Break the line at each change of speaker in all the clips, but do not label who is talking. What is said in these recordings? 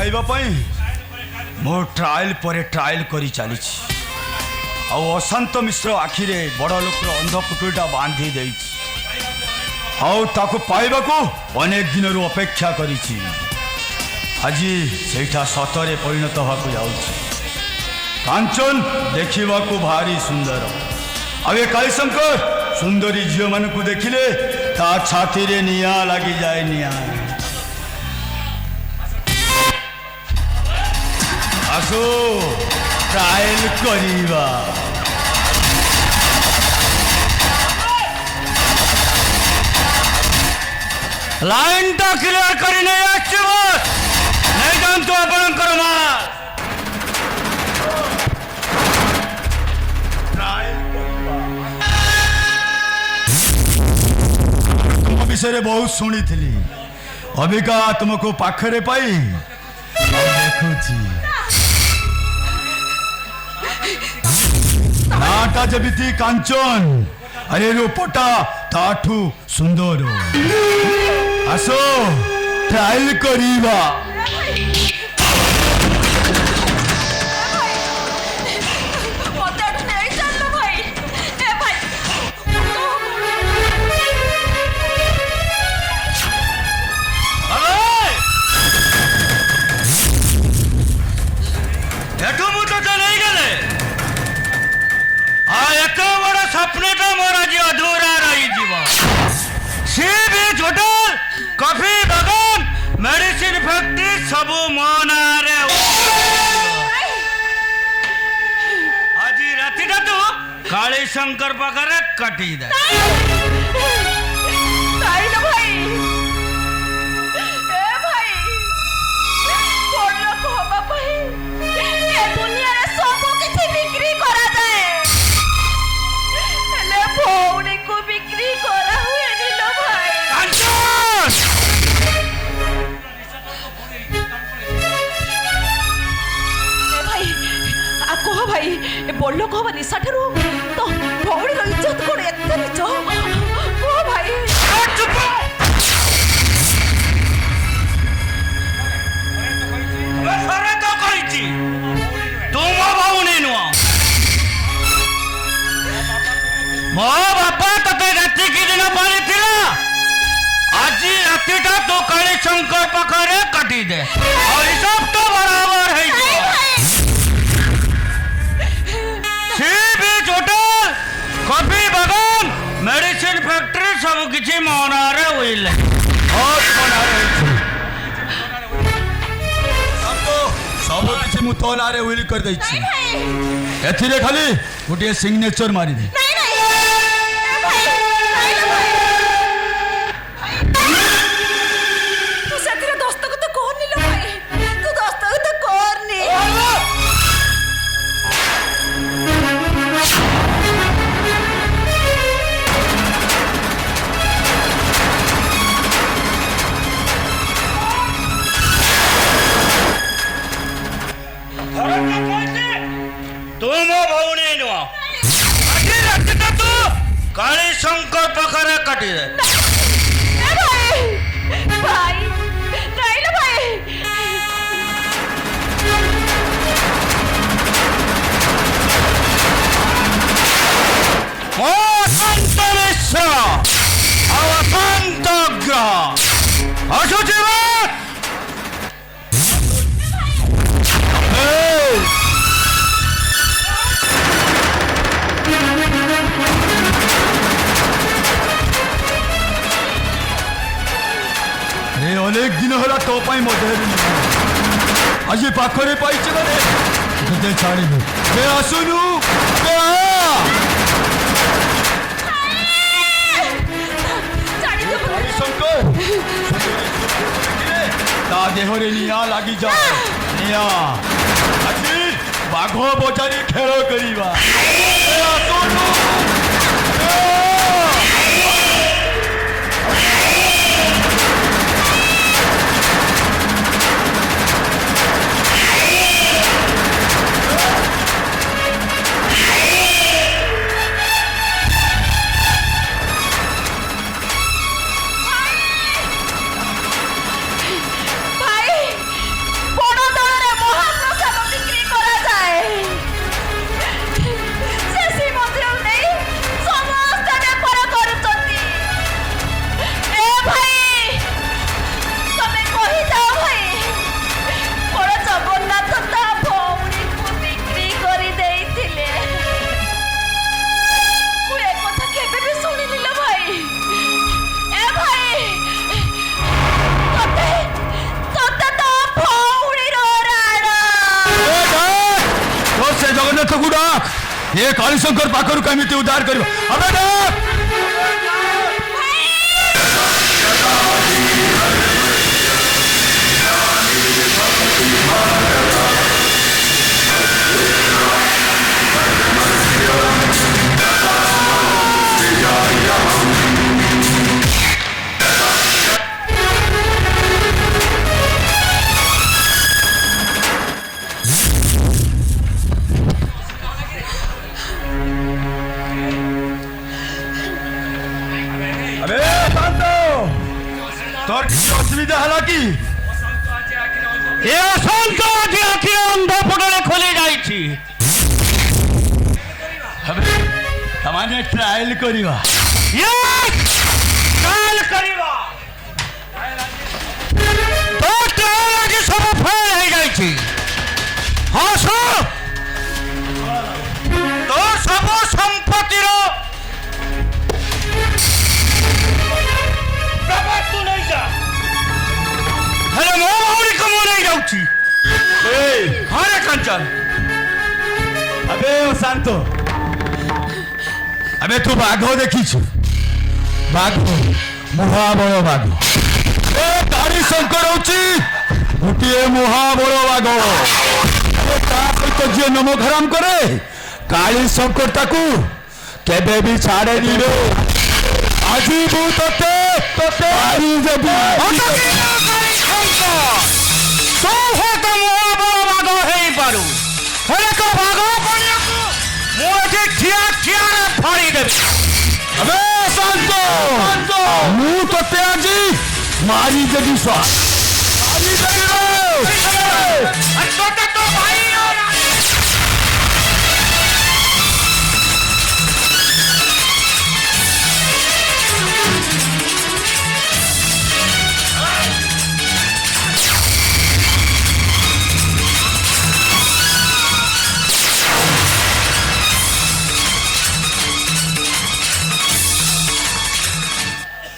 पाइबा पई मो ट्रायल पर ट्रायल करी चली अशांत मिश्र आखिरे बड़ लोकर अंधपुटुटा बांधी दे पाइबा को अनेक दिन अपेक्षा करी आज सेठा सतरे परिणत होगा जाऊँ कांचन देखा भारी सुंदर अबे कालीशंकर सुंदरी झील मान को देखिले ता छाती रे निया लगी जाए निया आसो ट्रायल करीबा लाइन टा क्लियर करी नहीं नहीं जानते आपणकर मार विषय बहुत शुणी थी अबिका तुमको पाखरे पाई देखुची नाटा जबिती कांचन अरे रूपटा ताठू सुंदर आसो ट्रायल करीबा सपना मोर आज अधूरा रही सी बीच होटल कॉफी बगान मेडिसिन फैक्ट्री सब मो ना आज राति तू काली शंकर पाखे कटी दे
बड़ लोक हम निशा ठार तो भौणी इज्जत कौन एत निच कह भाई
तुम भौणी नुह मो बापा ते राति की दिन पानी आज रातिटा तो काली शंकर पाखे काटी दे सब तो बराबर है कॉफी बगान मेडिसिन फैक्ट्री सब किसी मनारे हुई सब किसी मु तो नारे हुई कर दे खाली गोटे सिग्नेचर मारी दे काली शंकर पाखे काटी दे शांत मिश्र अवशांत ग्रह अशुचि अनेक दिन होला तो पाई मधे आज पाखरे पाई माने छाड़ी आसुनु देहरे निया लगी जाए निया आज बाघ बजारी खेल करिबा
बड़
ये कालीशंकर पाखर कमिटी उद्धार कर তোর কিছু অসুবিধা হলো কি?
এ অশান্ত আজ আখি অন্ধ পটলে খুলে যাইছি।
হবে তামানে ট্রায়াল করিবা।
ট্রায়াল করিবা তো ট্রায়াল আজ সব ফেল হয়ে যাইছি। হস তো সব সম্পত্তির তু নেই যা ହେଲେ ମୋ ଭଉଣୀ କମ ନେଇ ଯାଉଛି।
ଘରେ କାଞ୍ଚନ ଆବେ ଶାନ୍ତ ଆବେ ତୁ ବାଘ ଦେଖିଛୁ? ବାଘ ମହାବଳ ବାଘ। ଏ କାଳି ଶଙ୍କର ହଉଛି ଗୋଟିଏ ମହାବଳ ବାଘ। ତା ସହିତ ଯିଏ ନମଖରାମ କରେ କାଳି ଶଙ୍କର ତାକୁ କେବେ ବି ଛାଡ଼େନି ରେ। ଆଜି ମୁଁ ତତେ ମାରି ଦେବି।
ତୁ ହୁଏତ ମହାବଳ ବାଘ ହେଇପାରୁ, ହେଲେ ତ ବାଘ ପଡ଼ିବାକୁ ମୁଁ ଏଠି ଠିଆ ଠିଆରେ ଫାଡ଼ିଦେବି।
अबे शांतो मुंह तो त्याजी मारी जगी स्वा मारी जगी
तो भाई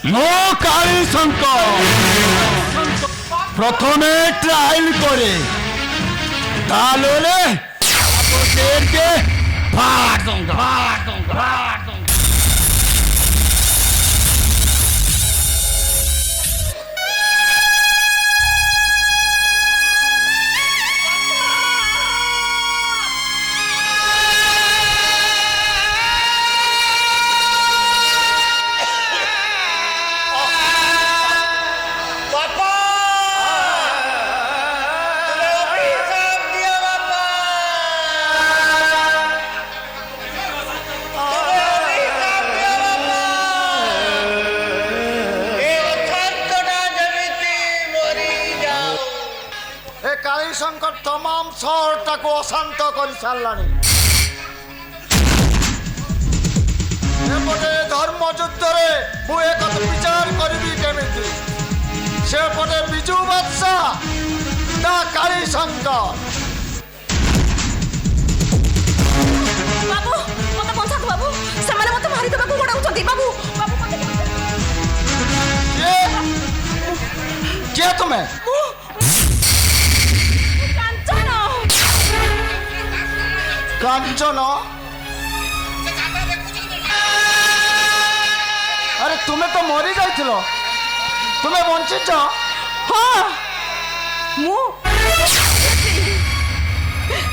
नो काली शंकर प्रथमे ट्रायल करे तालोले आपको शेर के फाड़ दूंगा।
कालीशंकर तमाम शहरटा को अशांत कर सारानी। एपटे धर्म युद्ध एक विचार करी केमिति सेपटे बिजू बादशाह ना कालीशंकर।
बाबू मत बंचातु बाबू सेमाने मत मारी देबाकू गोडाउछंती बाबू बाबू मत
के तुम्हें कांचन अरे तुम्हें तो मरी जाइथिलो तुम्हें बंचिच।
हाँ मु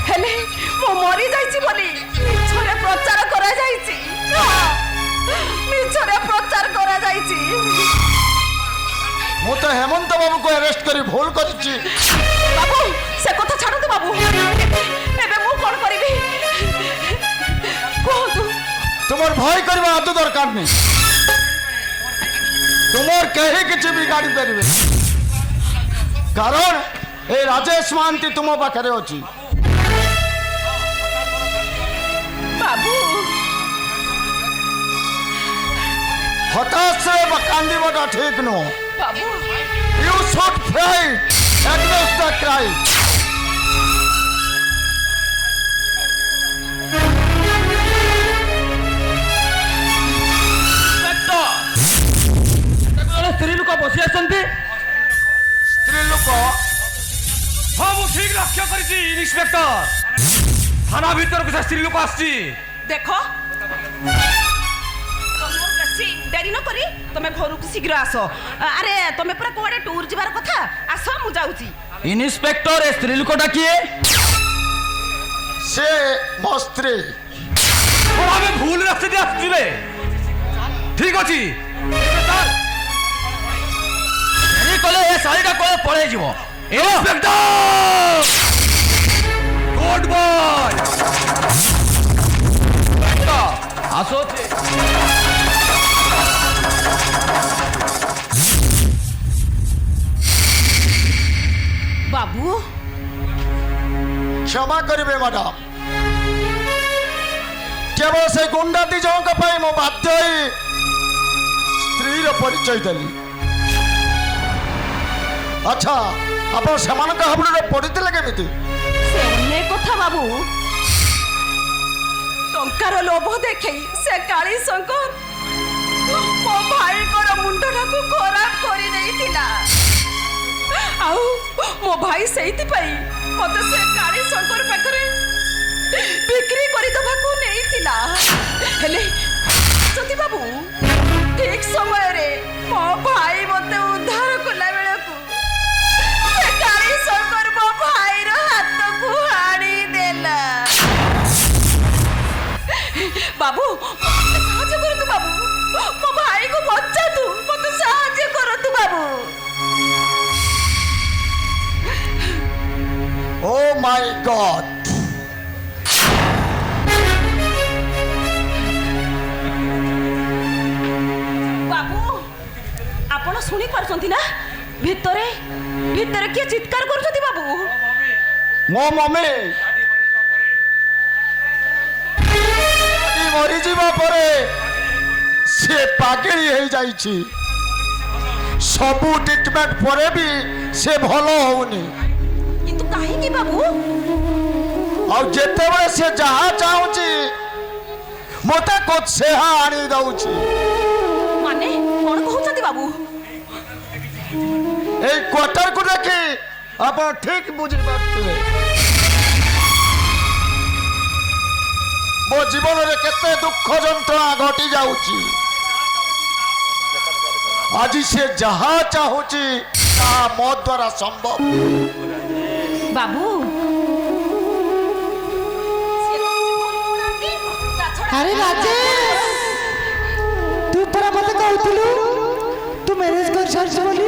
हेले मो मरी जाइछि बोली मिछरे प्रचार करा जाइछि। मिछरे प्रचार करा जाइछि।
मु तो हेमंत बाबू को अरेस्ट करी भूल करिछि।
बाबू से कथा छाड़ू तो बाबू एबे मु कोन करिबी कहतु।
तुमर भय करबा आदु दरकार नहीं। तुमर कहीं किछि बिगाड़ी परिबे कारण ए राजेश महांती तुम पाखरे अछि।
बाबू
हताश से कांदीबटा ठीक नो
बाबू
you should fight against the crime.
ସ୍ତ୍ରୀ ଲୋକ ବସି ଆସନ୍ତି।
ସ୍ତ୍ରୀ ଲୋକ
ହଁ ମୁଁ ଠିକ ଲକ୍ଷ୍ୟ କରିଛି ଇନ୍ସପେକ୍ଟର। ଥାନା ଭିତରକୁ ସେ ସ୍ତ୍ରୀ ଲୋକ ଆସିଛି।
দেখ বেশি ডেরি ন করি তুমি ঘরକୁ শীঘ্র আস আরে তুমি পুরা কোয়াড়ে ট্যুর যাবার কথা আস মু যাউছি
ইন্সপেক্টর এ স্ত্রী লোকটা কিয়ে
সে ମୋ ସ୍ତ୍ରୀ।
আমি ভুল রাস্তা দিয়ে আসছিলে ঠিক আছে
এই কলে এ শাড়িটা কলে পড়ে যাব
ইন্সপেক্টর গুড বয়
আসো
বাবু
କ୍ଷମା କରିବେ ମ୍ୟାଡାମ, କେବଳ ସେ ଗୁଣ୍ଡା ଦି ଜଣଙ୍କ ପାଇଁ ମୁଁ ବାଧ୍ୟ ହୋଇ ସ୍ତ୍ରୀର ପରିଚୟ ଦେଲି। ଆଚ୍ଛା, ଆପଣ ସେମାନଙ୍କ ହାବୁଡ଼ରେ ପଡ଼ିଥିଲେ କେମିତି?
সে অনেক কথা বাবু টঙ্কার লোভ দেখেই সে কালী শঙ্কর ମୋ ଭାଇଙ୍କର ମୁଣ୍ଡଟାକୁ ଖରାପ କରିଦେଇଥିଲା ଆଉ ମୋ ଭାଇ ସେଇଥିପାଇଁ ମତେ ସେ କାଳୀ ଶଙ୍କର ପାଖରେ ବିକ୍ରି କରିଦେବାକୁ ନେଇଥିଲା ହେଲେ ଯଦି ବାବୁ ଠିକ ସମୟରେ ମୋ ଭାଇ ମତେ ଉଦ୍ଧାର କଲା ବେଳକୁ ସେ କାଳୀ ଶଙ୍କର ମୋ ଭାଇର ହାତକୁ ହାଣିଦେଲା ବାବୁ ମତେ ସାହାଯ୍ୟ କରନ୍ତୁ ବାବୁ ମୋ ଭାଇକୁ ବଞ୍ଚାନ୍ତୁ ମତେ ସାହାଯ୍ୟ କରନ୍ତୁ ବାବୁ
ଓ ମାଇ ଗଡ୍,
ବାବୁ ଆପଣ ଶୁଣି ପାରୁଛନ୍ତି ନା ଭିତରେ ଭିତରେ କିଏ ଚିତ୍କାର କରୁଛନ୍ତି ବାବୁ
ମୋ ମମି ମରିଯିବା ପରେ ସେ ପାଗେଳି ହେଇଯାଇଛି। ସବୁ ଟ୍ରିଟମେଣ୍ଟ ପରେ ବି ସେ ଭଲ ହଉନି।
କିନ୍ତୁ କାହିଁକି ବାବୁ
ଆଉ ଯେତେବେଳେ ସେ ଯାହା ଚାହୁଁଛି ମୋତେ ସେହା ଆଣି ଦଉଛି।
ମାନେ କଣ କହୁଛନ୍ତି ବାବୁ
এই କ୍ୱାର୍ଟରକୁ ଦେଖି ଆପଣ ଠିକ ବୁଝିପାରୁଥିବେ ମୋ ଜୀବନରେ କେତେ ଦୁଃଖ ଯନ୍ତ୍ରଣା ଘଟି ଯାଉଛି। ଆଜି ସେ ଯାହା ଚାହୁଁଛି ତାହା ମୋ ଦ୍ୱାରା ସମ୍ଭବ।
ବାବୁ
আরে রাজেশ তুই পরা মতে কହୁଥିଲୁ তু ম্যারেজ कर সারছ বলি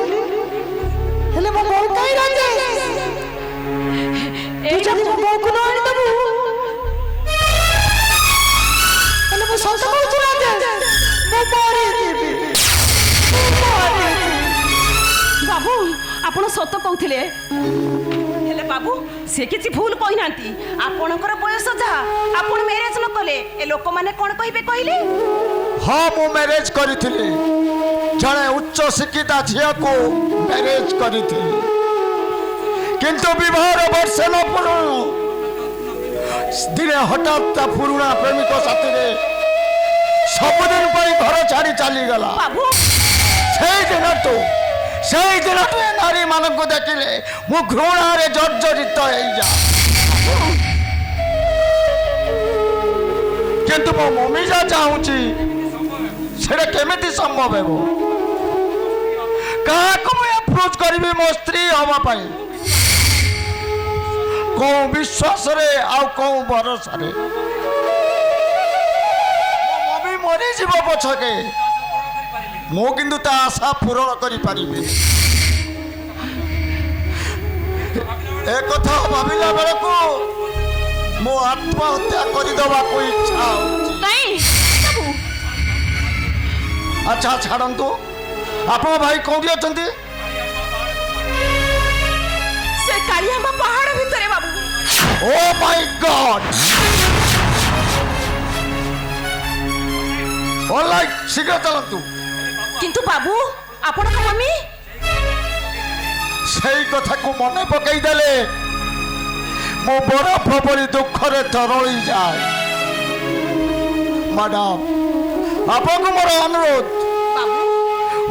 হেলে মো বউ কাই রাজেশ তুই যদি মো বউକୁ ন আনি দবু হেলে মো সত কହୁଛି রাজেশ মো মরি ଯିବି
ବାବୁ ଆପଣ ସତ କହୁଥିଲେ ହେଲେ ବାବୁ ସେ କିଛି ଭୁଲ କହିନାହାନ୍ତି ଆପଣଙ୍କର ବୟସ ଯାହା ଆପଣ ମ୍ୟାରେଜ ନ କଲେ ଏ ଲୋକମାନେ କଣ କହିବେ କହିଲେ
ହଁ ମୁଁ ମ୍ୟାରେଜ କରିଥିଲି, ଜଣେ ଉଚ୍ଚ ଶିକ୍ଷିତା ଝିଅକୁ ମ୍ୟାରେଜ କରିଥିଲି, କିନ୍ତୁ ବିବାହର ବର୍ଷେ ନ ପୂର୍ବରୁ ଦିନେ ହଠାତ୍ ତା ପୁରୁଣା ପ୍ରେମିକ ସାଥିରେ ସବୁଦିନ ପାଇଁ ଘର ଛାଡ଼ି ଚାଲିଗଲା।
ବାବୁ
ସେଇଦିନଠୁ ନାରୀମାନଙ୍କୁ ଦେଖିଲେ ମୁଁ ଘୃଣାରେ ଜର୍ଜରିତ ହେଇଯାଏ। କିନ୍ତୁ ମୋ ମମି ଯାହା ଚାହୁଁଛି ସେଟା କେମିତି ସମ୍ଭବ ହେବ? କାହାକୁ ମୁଁ ଆପ୍ରୋଚ୍ କରିବି ମୋ ସ୍ତ୍ରୀ ହବା ପାଇଁ? କୋଉ ବିଶ୍ୱାସରେ ଆଉ କୋଉ ଭରସାରେ? ମୋ ମମି ମରିଯିବ ପଛକେ ମୁଁ କିନ୍ତୁ ତା ଆଶା ପୂରଣ କରିପାରିବି। ଏ କଥା ଭାବିଲା ବେଳକୁ ମୋ ଆତ୍ମହତ୍ୟା କରିଦେବାକୁ ଇଚ୍ଛା ହେଉଛି।
ନାଇଁ ବାବୁ
ଆଚ୍ଛା ଛାଡ଼ନ୍ତୁ, ଆପଣ ଭାଇ କୋଉଠି ଅଛନ୍ତି?
ସେ କାଳିଆମ୍ବା ପାହାଡ଼ ଭିତରେ ବାବୁ
ଓ ମାଇ ଗଡ୍, ଅଲରାଇଟ୍, ଶୀଘ୍ର ଚାଲନ୍ତୁ।
କିନ୍ତୁ ବାବୁ ଆପଣଙ୍କ ମମି
ସେଇ କଥାକୁ ମନେ ପକେଇ ଦେଲେ ମୋ ବରଫ ପରି ଦୁଃଖରେ ତରଳି ଯାଏ। ମ୍ୟାଡାମ, ଆପଣଙ୍କୁ ମୋର ଅନୁରୋଧ,
ବାବୁ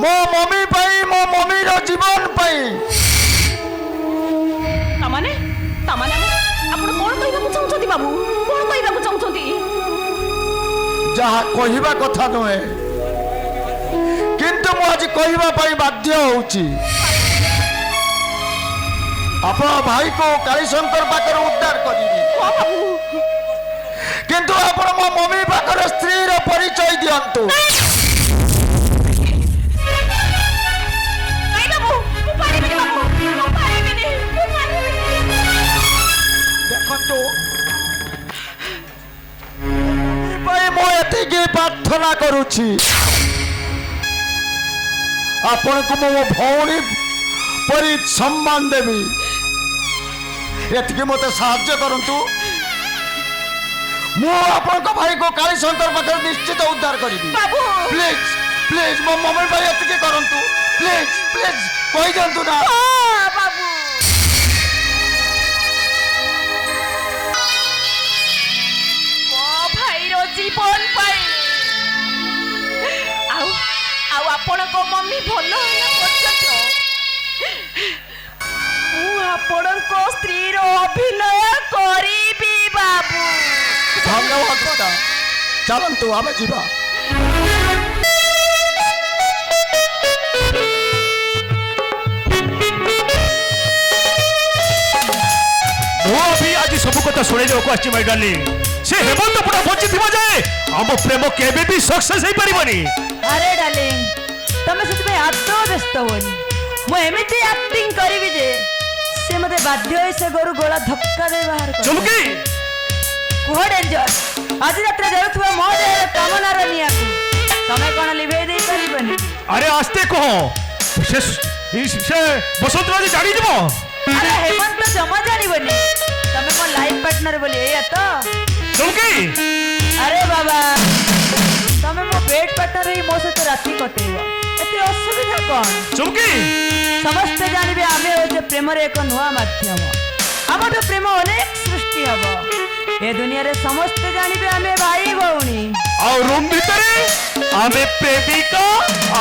ମୋ ମମି ପାଇଁ, ମୋ ମମିର ଜୀବନ ପାଇଁ
ତାମାନେ ଆପଣ କଣ କହିବାକୁ ଚାହୁଁଛନ୍ତି ବାବୁ? କଣ କହିବାକୁ ଚାହୁଁଛନ୍ତି?
ଯାହା କହିବା କଥା ନୁହେଁ, କିନ୍ତୁ ମୁଁ ଆଜି କହିବା ପାଇଁ ବାଧ୍ୟ ହଉଛି। ଆପଣ ଭାଇକୁ କାଳୀଶଙ୍କର ପାଖରେ ଉଦ୍ଧାର କରିବି, କିନ୍ତୁ ଆପଣ ମୋ ମମି ପାଖରେ ସ୍ତ୍ରୀର ପରିଚୟ ଦିଅନ୍ତୁ। ଦେଖନ୍ତୁ, ମୁଁ ଏତିକି ପ୍ରାର୍ଥନା କରୁଛି, ଆପଣଙ୍କୁ ମୁଁ ମୋ ଭଉଣୀ ପରି ସମ୍ମାନ ଦେବି। ଏତିକି ମୋତେ ସାହାଯ୍ୟ କରନ୍ତୁ। ମୁଁ ଆପଣଙ୍କ ଭାଇକୁ କାଳୀଶଙ୍କର ପାଖରେ ନିଶ୍ଚିତ ଉଦ୍ଧାର କରିବି। ପ୍ଲିଜ ପ୍ଲିଜ ମୋ ମମି ଭାଇ ଏତିକି କରନ୍ତୁ। ପ୍ଲିଜ ପ୍ଲିଜ କହିଦିଅନ୍ତୁ ନା।
জীবন পাই ଆଉ ଆପଣଙ୍କ ମମି ଭଲ ହେଲା ପର୍ଯ୍ୟନ୍ତ ମୁଁ ଆପଣଙ୍କ ସ୍ତ୍ରୀର ଅଭିନୟ କରିବି ବାବୁ।
ଧନ୍ୟବାଦ ପିତା, ଚାଲନ୍ତୁ ଆମେ ଯିବା।
ମୁଁ ବି ଆଜି ସବୁ କଥା ଶୁଣେଇବାକୁ ଆସିଛି ମାଇ ଡାର୍ଲିଂ। ସେ ହେମନ୍ତ ପୁରା ବଞ୍ଚିଥିବା ଯାଏ ଆମ ପ୍ରେମ କେବେ ବି ସକ୍ସେସ୍ ହେଇପାରିବନି।
আরে ডার্লিং, তুমি ସେଥିପାଇଁ ଆଦୌ ବ୍ୟସ୍ତ ହୁଅନି। ମୁଁ ଏମିତି ଆକ୍ଟିଂ କରିବି ଯେ ସେ ମୋତେ ବାଧ୍ୟ ହୋଇ ସେ ଘରୁ ଗୋଳା ଧକ୍କା ଦେଇ ବାହାର କରିବ।
ଚୁମକି,
କୁହ ଡେଞ୍ଜର, ଆଜି ରାତିରେ ଜଳୁଥିବା ମୋ ଦେହର କାମନାର ନିଆଁକୁ ତମେ କ'ଣ ଲିଭେଇ ଦେଇପାରିବନି?
ଆରେ ଆସ୍ତେ କହ, ସେ ବସନ୍ତ ଆଜି ଜାଣିଯିବ।
ଆରେ ହେମନ୍ତ ଜମା ଜାଣିବନି ତମେ ମୋ ଲାଇଫ୍ ପାର୍ଟନର ବୋଲି, ଏଇଆ ତ?
ଚୁମକି,
ଆରେ ବାବା, ତମେ ମୋ ବେଡ୍ ପାର୍ଟନର ହେଇ ମୋ ସହିତ ରାତି କଟେଇବ, ଏତେ ଅସୁବିଧା କ'ଣ?
ଚୁମକି,
ସମସ୍ତେ ଜାଣିବେ ଆମେ ହଉଛେ ପ୍ରେମର ଏକ ନୂଆ ମାଧ୍ୟମ। ଆମଠୁ ପ୍ରେମ ଅନେକ ସୃଷ୍ଟି ହବ। ଏ ଦୁନିଆରେ ସମସ୍ତେ ଜାଣିବେ ଆମେ ଭାଇ ଭଉଣୀ।
ଆଉ ରୁମ୍ ଭିତରେ ଆମେ ପ୍ରେମିକ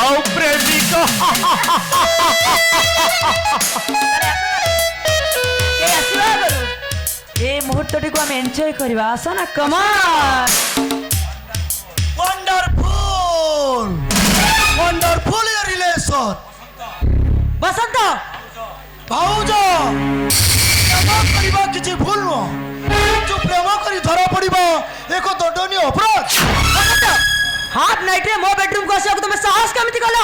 ଆଉ ପ୍ରେମିକ।
ଆସିବା ଆଗରୁ ଏ ମୁହୂର୍ତ୍ତଟିକୁ ଆମେ ଏନ୍ଜୟ କରିବା। ଆସ ନା, କମାନ୍।
Wonderful! Wonderful your relation!
ବସନ୍ତ,
ଭାଉଜ, ପ୍ରେମ କରିବା କିଛି ଭୁଲ ନୁହଁ, ଯୋଉ ପ୍ରେମ କରି ଧରା ପଡ଼ିବ ଏକ ଦଣ୍ଡନୀୟ ଅପରାଧ।
ବସନ୍ତ, ହାଫ୍ ନାଇଟ୍ରେ ମୋ ବେଡରୁମକୁ ଆସିବାକୁ ତମେ ସାହସ କେମିତି କଲ?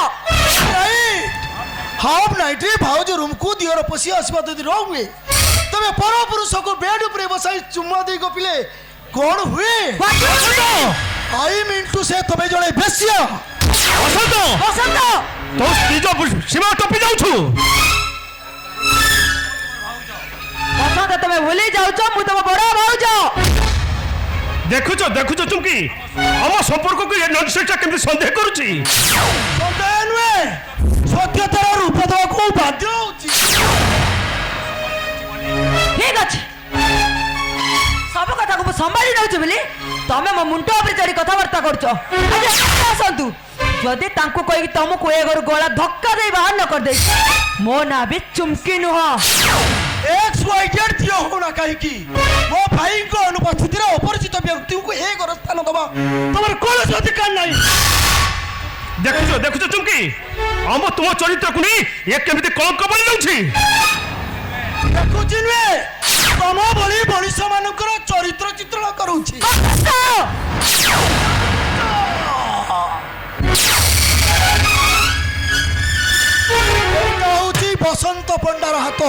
ହାଫ୍ ନାଇଟ୍ରେ ଭାଉଜ ରୁମକୁ ଦିଅର ପଶି ଆସିବା ଯଦି ରଙ୍ଗ ହୁଏ, ତମେ ପର ପୁରୁଷକୁ ବେଡ୍ ଉପରେ ବସାଇ ଚୁମ୍ମା ଦେଇ ଗପିଲେ କ'ଣ ହୁଏ? ଆଇ ମିନ୍ ଟୁ ସେ ତମେ ଜଣେ ବେଶ୍ୟା।
ବସନ୍ତ,
ବସନ୍ତ,
ତୋ ନିଜ ସୀମା ଟପି ଯାଉଛୁ।
ବସନ୍ତ, ତମେ ଭୁଲି ଯାଉଛ ମୁଁ ତମ ବଡ ଭାଉଜ।
ଦେଖୁଛ ଦେଖୁଛ ଚୁମକି, ଆମ ସମ୍ପର୍କକୁ ଏ ନନସେନ୍ସଟା କେମିତି ସନ୍ଦେହ କରୁଛି।
ସନ୍ଦେହ ନୁହେଁ, ସତ୍ୟତାର ରୂପ ଦେବାକୁ ବାଧ୍ୟ ହେଉଛି।
ଠିକ ଅଛି, ସବୁ କଥାକୁ ମୁଁ ସମ୍ଭାଳି ନେଉଛି ବୋଲି ତମେ ମୋ ମୁଣ୍ଡ ଉପରେ ଚଢି କଥାବାର୍ତ୍ତା କରୁଛ। ଆଜି ଆସନ୍ତୁ, ଯଦି ତାଙ୍କୁ କହିକି ତମକୁ ଏ ଘରୁ ଗଳା ଧକ୍କା ଦେଇ ବାହାର ନ କରିଦେଇଛି, ମୋ ନାଁ ବି ଚୁମକି ନୁହଁ।
XYZ ଝିଅ ହଉନା କାହିଁକି, ମୋ ଭାଇଙ୍କ ଅନୁପସ୍ଥିତିରେ ଅପରିଚିତ ବ୍ୟକ୍ତିଙ୍କୁ ଏ ଘର ସ୍ଥାନ ଦେବା ତମର କୌଣସି ଅଧିକାର ନାହିଁ।
ଦେଖୁଛ ଦେଖୁଛ ଚୁମକି, ଆମ ତୁମ ଚରିତ୍ରକୁ ନେଇ ଏ କେମିତି କଳଙ୍କ ବଳି ଯାଉଛି।
ଦେଖୁଛି ନୁହେଁ, ତମ ଭଳି ମଣିଷ ମାନଙ୍କର ଚରିତ୍ର ଚିତ୍ରଣ କରୁଛି। ଏଇଟା ହଉଛି ବସନ୍ତ ପଣ୍ଡାର ହାତ।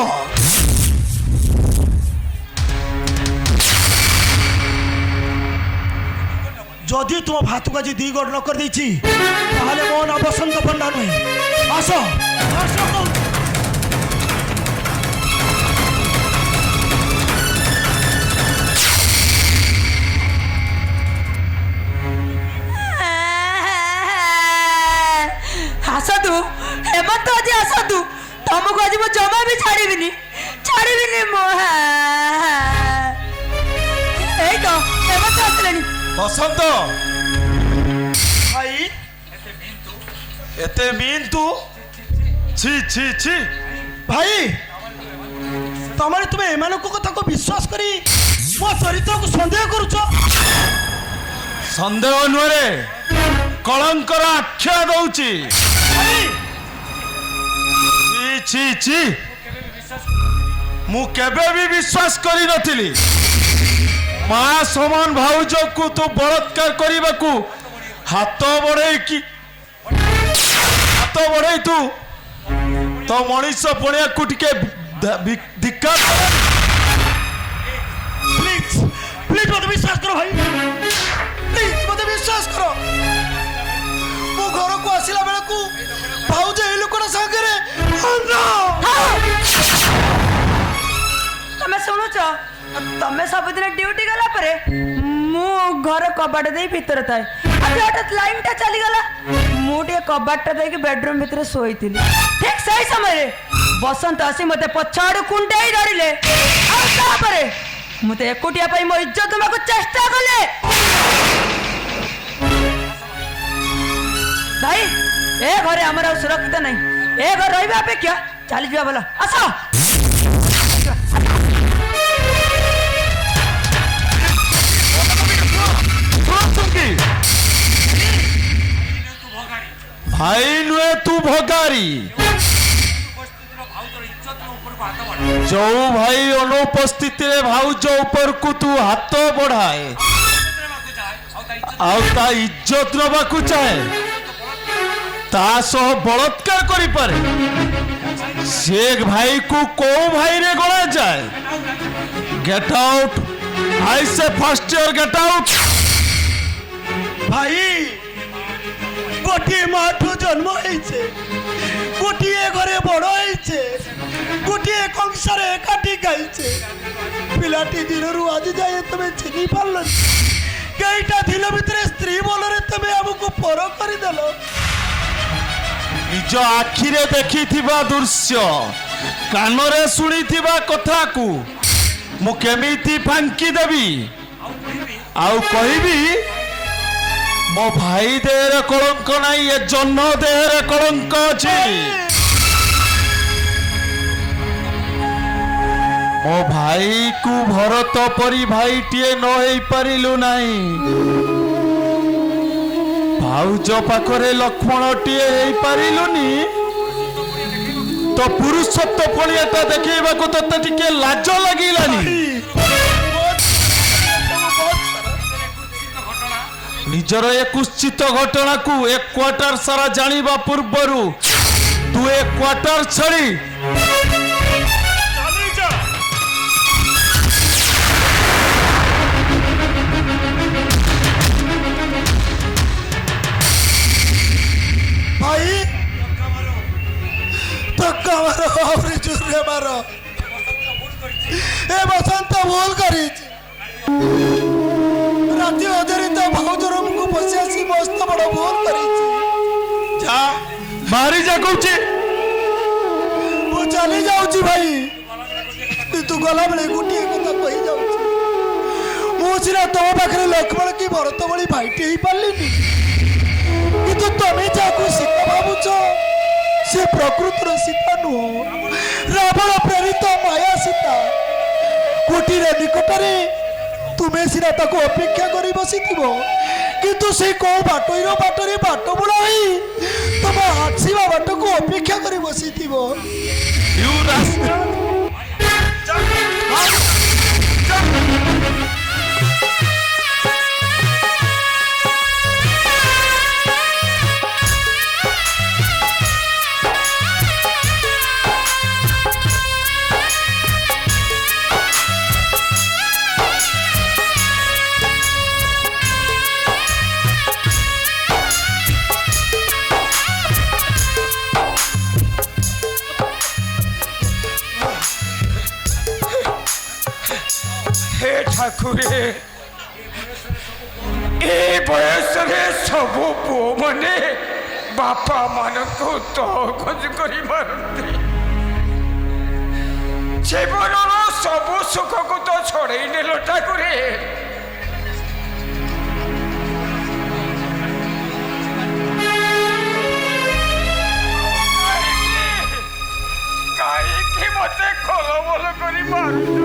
ଯଦି ତୁମ ଭାତକୁ ଆଜି ଦି ଗୋଡ଼ ନ କରିଦେଇଛି, ତାହେଲେ ମୋ ନାଁ ବସନ୍ତ ପଣ୍ଡା ନୁହେଁ। ଆସ ଆସ କହୁଛି।
ଆସନ୍ତୁ, ହେମନ୍ତ ଆଜି ଆସନ୍ତୁ, ତମକୁ ଆଜି ମୁଁ ଜମା ବି ଛାଡ଼ିବିନି, ଛାଡ଼ିବିନି ମୁଁ। ଏଇ ତ ହେମନ୍ତ ଆସିଲେଣି।
ବସନ୍ତ ଭାଇ, ଏତେ ମିନ୍ ତୁ? ଛି ଛି ଛି ଭାଇ, ତମେ ଏମାନଙ୍କ କଥାକୁ ବିଶ୍ୱାସ କରି ମୋ ଚରିତ୍ରକୁ ସନ୍ଦେହ କରୁଛ?
ସନ୍ଦେହ ନୁହେଁ କଳଙ୍କର ଆଖ୍ୟା ଦଉଛି। ଛି ଛି ମୁଁ କେବେ ବି ବିଶ୍ୱାସ କରିନଥିଲି ମା ସମାନ ଭାଉଜକୁ ତୁ ବଳାତ୍କାର କରିବାକୁ ହାତ ବଢେଇ ତୁ ତ ମଣିଷ ପଣିଆକୁ ଟିକେ ଧିକ୍କାର
ପ୍ଲିଜ ପ୍ଲିଜ ମୋତେ ବିଶ୍ୱାସ କର ଭାଇ, ପ୍ଲିଜ ମୋତେ ବିଶ୍ୱାସ କର। ମୁଁ ଘରକୁ ଆସିଲା ବେଳକୁ ଭାଉଜ ଏଇ ଲୋକଟା ସାଙ୍ଗରେ
ତମେ ଶୁଣୁଛ? ତମେ ସବୁଦିନ ଡ୍ୟୁଟି ଗଲା ପରେ ମୁଁ ଘର କବାଟ ଦେଇ ଭିତରେ ଥାଏ। ଆଜି ହଠାତ୍ ଲାଇନଟା ଚାଲିଗଲା, ମୁଁ ଟିକେ କବାଟଟା ଦେଇକି ବେଡରୁମ ଭିତରେ ଶୋଇଥିଲି। ଠିକ ସେଇ ସମୟରେ ବସନ୍ତ ଆସି ମତେ ପଛ ଆଡୁ କୁଣ୍ଡେଇ ଧରିଲେ, ଆଉ ତାପରେ ମତେ ଏକୁଟିଆ ପାଇଁ ମୋ ଇଜ୍ଜତ ଦେବାକୁ ଚେଷ୍ଟା କଲେ। ଭାଇ ଏ ଘରେ ଆମର ଆଉ ସୁରକ୍ଷିତ ନାହିଁ, ଏ ଘରେ ରହିବା ଅପେକ୍ଷା ଚାଲିଯିବା ଭଲ। ଆସ
ଭାଇ ନୁହେଁ ତୁ ଭଗାରୀ। ଯୋଉ ଭାଇ ଅନୁପସ୍ଥିତିରେ ଭାଉଜ ଉପରକୁ ତୁ ହାତ ବଢାଏ ଆଉ ତା ଇଜ୍ଜତ ନେବାକୁ ଚାହେଁ, ତା ସହ ବଳାତ୍କାର କରିପାରେ, ସେ ଭାଇକୁ କୋଉ ଭାଇରେ ଗଣାଯାଏ? ଗେଟ୍ ଆଉଟ୍, ଆଇ ସେ ଫାର୍ଷ୍ଟ ଇୟର ଗେଟ୍ ଆଉଟ୍।
ଭାଇ ଗୋଟିଏ ମାଠୁ ଜନ୍ମ ହେଇଛେ, ଗୋଟିଏ ଘରେ ବଡ଼ ହେଇଛେ, ଗୋଟିଏ କଂସାରେ ଏକାଠି ଖାଇଛେ। ପିଲାଟି ଦିନରୁ ଆଜି ଯାଏ ତମେ ଚିହ୍ନି ପାରିଲନି। କେଇଟା ଦିନ ଭିତରେ ସ୍ତ୍ରୀ ବୋଲରେ ତମେ ଆମକୁ ପର କରିଦେଲ।
ନିଜ ଆଖିରେ ଦେଖିଥିବା ଦୃଶ୍ୟ, କାନରେ ଶୁଣିଥିବା କଥାକୁ ମୁଁ କେମିତି ଫାଙ୍କି ଦେବି ଆଉ କହିବି ମୋ ଭାଇ ଦେହରେ କଳଙ୍କ ନାହିଁ, ଏ ଜହ୍ନ ଦେହରେ କଳଙ୍କ ଅଛି। ମୋ ଭାଇକୁ ଭରତ ପରି ଭାଇଟିଏ ନ ହେଇପାରିଲୁ ନାହିଁ, ଭାଉଜ ପାଖରେ ଲକ୍ଷ୍ମଣଟିଏ ହେଇପାରିଲୁନି, ତ ପୁରୁଷତ୍ୱ ପଳିଆଟା ଦେଖେଇବାକୁ ତତେ ଟିକେ ଲାଜ ଲାଗିଲାନି? ନିଜର ଏ କୁଶ୍ଚିତ ଘଟଣାକୁ ଏ କ୍ୱାର୍ଟର ସାରା ଜାଣିବା ପୂର୍ବରୁ ତୁ ଏ କ୍ୱାର୍ଟର ଛାଡ଼ି
ଭାଇ ଧକ୍କା ମାର, ଆହୁରି ଜୋରରେ ମାର। ଏ ବସନ୍ତ ଭୁଲ କରିଛି। ରାତି ଅଧରେ ତ ଭାଉଜ ରୁମକୁ ପଶି ଆସି ମସ୍ତ ବଡ଼ ଭୁଲ କରିଛି।
ଯା ବାହାରି ଯା କହୁଛି।
ମୁଁ ଚାଲି ଯାଉଛି ଭାଇ, କିନ୍ତୁ ଗଲାବେଳେ ଗୋଟିଏ କଥା କହିଯାଉଛି। ମୁଁ ସିନା ତମ ପାଖରେ ଲକ୍ଷ୍ମଣ କି ଭରତ ଭଳି ଭାଇଟି ହେଇପାରିଲିନି, କିନ୍ତୁ ତମେ ଯାହାକୁ ସୀତା ଭାବୁଛ ସେ ପ୍ରକୃତିର ସୀତା ନୁହଁ, ରାବଣ ପ୍ରେରିତ ମାୟା ସୀତା। କୁଟୀର ନିକଟରେ ତୁମେ ସିନା ତାକୁ ଅପେକ୍ଷା କରି ବସିଥିବ, କିନ୍ତୁ ସେ କୋଉ ବାଟୋଇର ବାଟରେ ବାଟ ବୁଲାଇ ତମ ଆସିବା ବାଟକୁ ଅପେକ୍ଷା କରି ବସିଥିବ।
ଠାକୁରେ ଏ ବୟସରେ ସବୁ ପୁଅ ମାନେ ବାପା ମାନଙ୍କୁ ତହକଜ କରି ମାରନ୍ତି। ଜୀବନର ସବୁ ସୁଖକୁ ତ ଛଡେଇ ନେଲ ଠାକୁରେ। କାହିଁକି ମତେ ଖୋଲବଲ କରି ମାରୁଛୁ?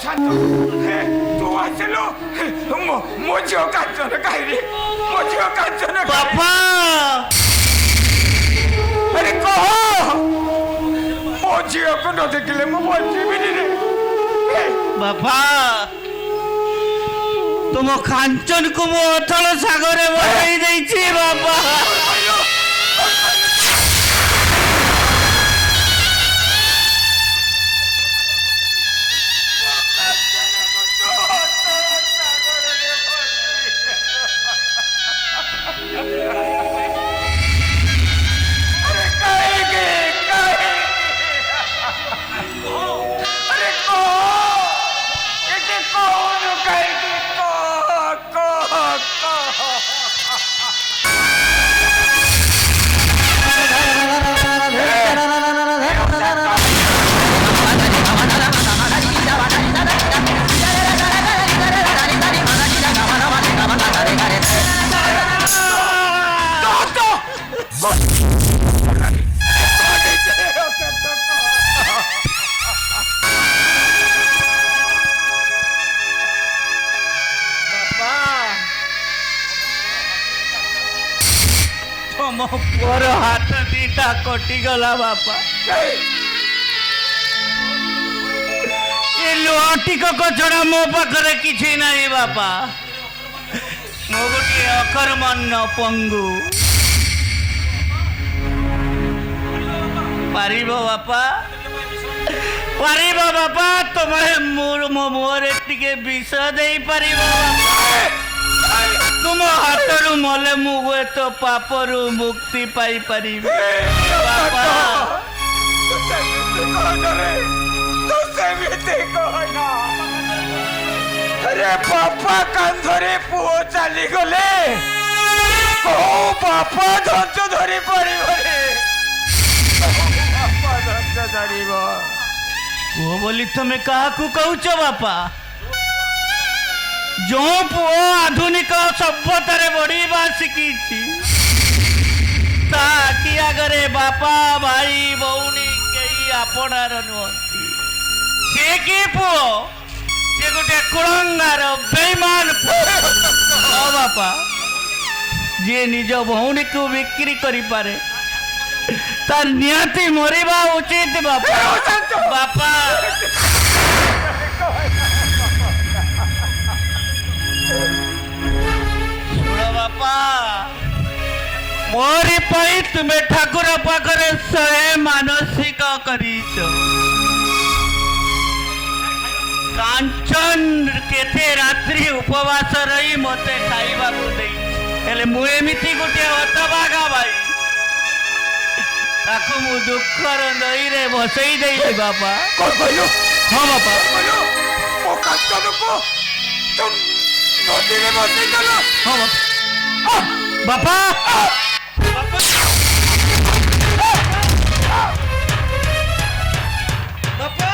ଶାନ୍ତ ତୁ ଆସିଲୁ ମୋ ଝିଅ କାଞ୍ଚନ କାହିଁରେ ମୋ ଝିଅ କାଞ୍ଚନ
ବାପା
ଆରେ କହ ମୋ ଝିଅକୁ ନ ଦେଖିଲେ ମୁଁ ବଞ୍ଚିବିନି ରେ
ବାପା ତୁମ କାଞ୍ଚନକୁ ମୁଁ ଅଥଳ ସାଗରରେ ବସେଇ ଦେଇଛି ବାପା। ମୋ ପୁଅର ହାତ ଦିଟା କଟିଗଲା ବାପା। ଏ ଲୁହ ଟିକକ ଛଡା ମୋ ପାଖରେ କିଛି ନାହିଁ ବାପା। ମୁଁ ଗୋଟିଏ ଅକର୍ମଣ୍ୟ ପଙ୍ଗୁ। ପାରିବ ବାପା ପାରିବ ବାପା ତମେ ମୋ ମୁହଁରେ ଟିକେ ବିଷ ଦେଇପାରିବ ତୁମ ହାତରୁ ମଲେ ମୁଁ ହୁଏତ ପାପରୁ ମୁକ୍ତି ପାଇପାରିବି ବାପା।
अरे बापा कांधरे पुओ चली गले ओ बापा धंच धरी परिबरे बापा धंच धरिबो
पुओ बोली तमें काहाकू कहूच बापा? जो पुओ आधुनिक सभ्यतारे बढ़ीबा शिखी ताकि आगरे बापा भाई भौणी कई आपणार नुहंती के पुओ से गोटे कुलंगार बेईमान पुओ बापा जी निज भौणी को बिक्री करि पारे तार निहाती मरिबा उचित बापा बापा। शुण बापा मोरी पाई तुम्हें ठाकुर पाखरे 100 मानसिक करीच कांचन केते रात्रि उपवास रही मते खाइबा को देई हेले मु एमिति गोटे हतभागा भाई ताको मु दुखर नई रे बसई देई बापा।
कोन कहलो
हां बापा
कहलो ओ कांचन को तुम नदी में बसई देलो
हां बापा बापा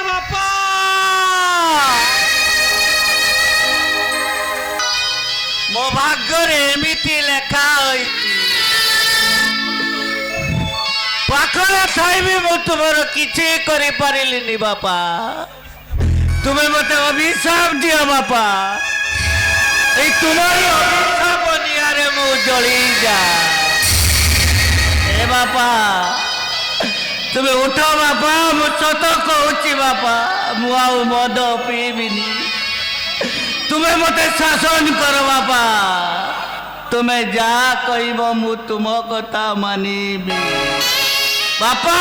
बापा मो भाग्य एमती लेखा पाखरे थाई भी मु तुम किसी करी बापा तुम्हें मत अभिशाप दिया बापा तुम्हारी अभिशाप निहारे मु जली जा ए बापा तुम्हें उठ बापा मु सत कहूँ बापा मु आउ मद पीबिनी तुम्हें मत शासन कर बापा तुम्हें जा कहब मु तुम कथा मानिबी बापा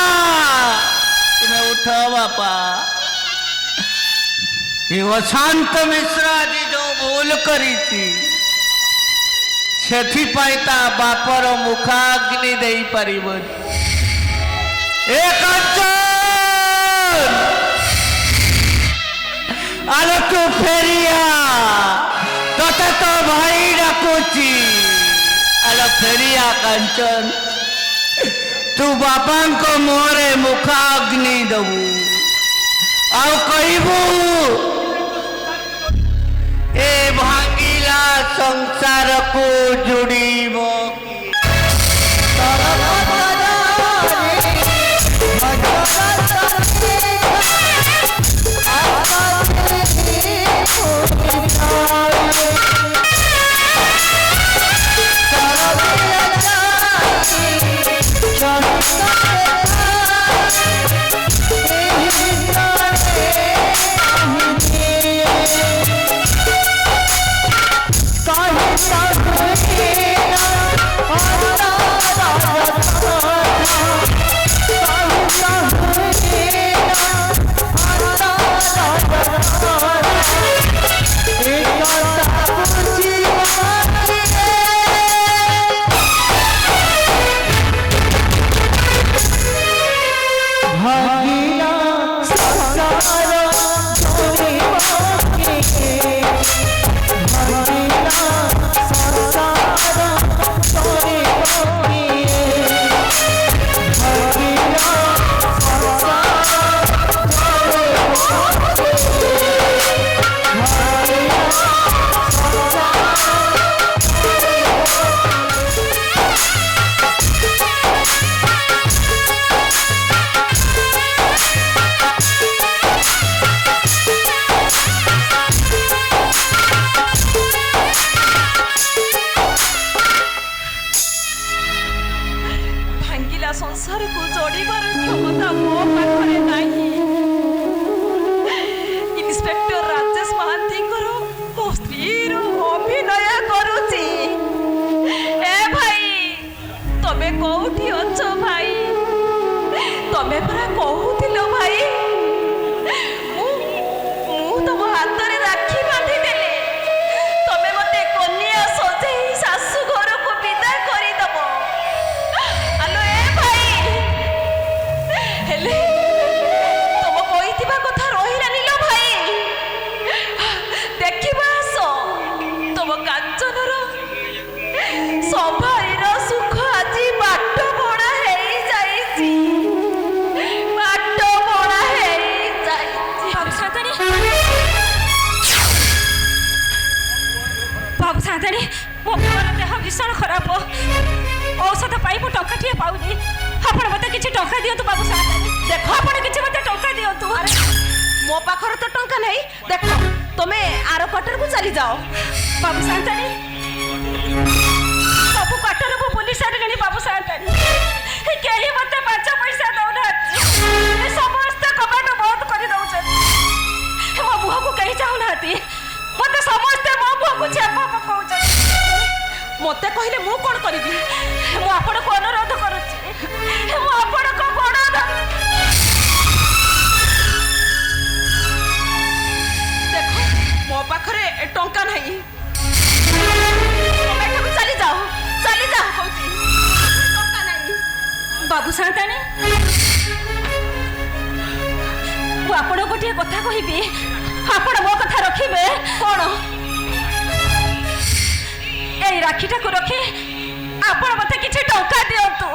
तुम उठ बापा ये अशांत मिश्र आज जो भूल करी ସେଥିପାଇଁ ତା ବାପର ମୁଖାଗ୍ନି ଦେଇପାରିବନି। ଏ କାଞ୍ଚନ ଆଲୋ ତୁ ଫେରିଆ ତତେ ତ ଭାଇ ଡାକୁଛି ଆଲୋ ଫେରିଆ କାଞ୍ଚନ ତୁ ବାପାଙ୍କ ମୁହଁରେ ମୁଖାଗ୍ନି ଦବୁ ଆଉ କହିବୁ ए भांगिला संसार को जुड़ीब
ସଂସାରକୁ ଯୋଡ଼ିବାର କ୍ଷମତା ମୋ ପାଖରେ ନାହିଁ। ଇନ୍ସପେକ୍ଟର ରାଜେଶ ମହାନ୍ତିଙ୍କର ମୋ ସ୍ତ୍ରୀର ଅଭିନୟ କରୁଛି। ଏ ଭାଇ ତମେ କୋଉଠି ଅଛ ଭାଇ? ତମେ ପରା କହୁଥିଲ ଭାଇ ମୁଁ ତମ ହାତରେ ରାକ୍ଷୀ ବାନ୍ଧିଦେଲେ ତମେ ମତେ କନ୍ୟା ସଜେଇ ଶାଶୁ ଘରକୁ ବିଦା କରିଦବ। ଆଲୋ ଏ ଭାଇ ହେଲେ ତମ କହିଥିବା କଥା ରହିଲାନି ଲୋ ଭାଇ। ଦେଖିବା ଆସ ତମ କାଞ୍ଚନର ସଭାର ସୁଖ ଆଜି ବାଟ ବଣା ହେଇଯାଇଛି। ବାଟ ବଣା ହେଇଯାଇଛି।
ବାବୁ ସାନ୍ତାଣୀ ମୋ ପୁଅର ଦେହ ଭୀଷଣ ଖରାପ। ଔଷଧ ପାଇ ମୁଁ ଟଙ୍କାଟିଏ ପାଉନି। ଆପଣ ମୋତେ କିଛି ଟଙ୍କା ଦିଅନ୍ତୁ ବାବୁ ସାନ୍ତାଣୀ।
ଦେଖ
ଆପଣ କିଛି ମୋତେ ଟଙ୍କା ଦିଅନ୍ତୁ।
ମୋ ପାଖରେ ତ ଟଙ୍କା ନାହିଁ। ଦେଖ ତମେ ଆର କ୍ୱାର୍ଟରକୁ ଚାଲି ଯାଅ।
ବାବୁ ସାନ୍ତାଣୀ ସବୁ କ୍ୱାର୍ଟର ମୁଁ ବୁଲି ସାରିଲିଣି ବାବୁ ସାନ୍ତାଣୀ। କେହି ମୋତେ 5 ପଇସା ଦଉନାହାନ୍ତି। ସମସ୍ତେ କବାଟ ବନ୍ଦ କରି ଦଉଛନ୍ତି। ମୋ ମୁହଁକୁ କେହି ଚାହୁଁନାହାନ୍ତି। ମୋତେ ସମସ୍ତେ ମୋ ମୁହଁକୁ ଛେପ ପକାଉଛନ୍ତି।
ମତେ କହିଲେ ମୁଁ କଣ କରିବି?
ମୁଁ ଆପଣଙ୍କୁ ଅନୁରୋଧ କରୁଛି। ମୁଁ ଆପଣଙ୍କ ବଡ଼
ଦେଖ ମୋ ପାଖରେ ଟଙ୍କା ନାହିଁ। ତମେ ଏଠାକୁ ଚାଲି ଯାଅ। ଚାଲି ଯାଅ କହୁଛି। ଟଙ୍କା ନାହିଁ।
ବାବୁ ସାନ୍ତାଣୀ ମୁଁ ଆପଣଙ୍କୁ ଗୋଟିଏ କଥା କହିବି। ଆପଣ ମୋ କଥା ରଖିବେ।
କଣ?
এই রাখিটাକୁ ରଖି ଆପଣ ମୋତେ କିଛି ଟଙ୍କା ଦିଅନ୍ତୁ।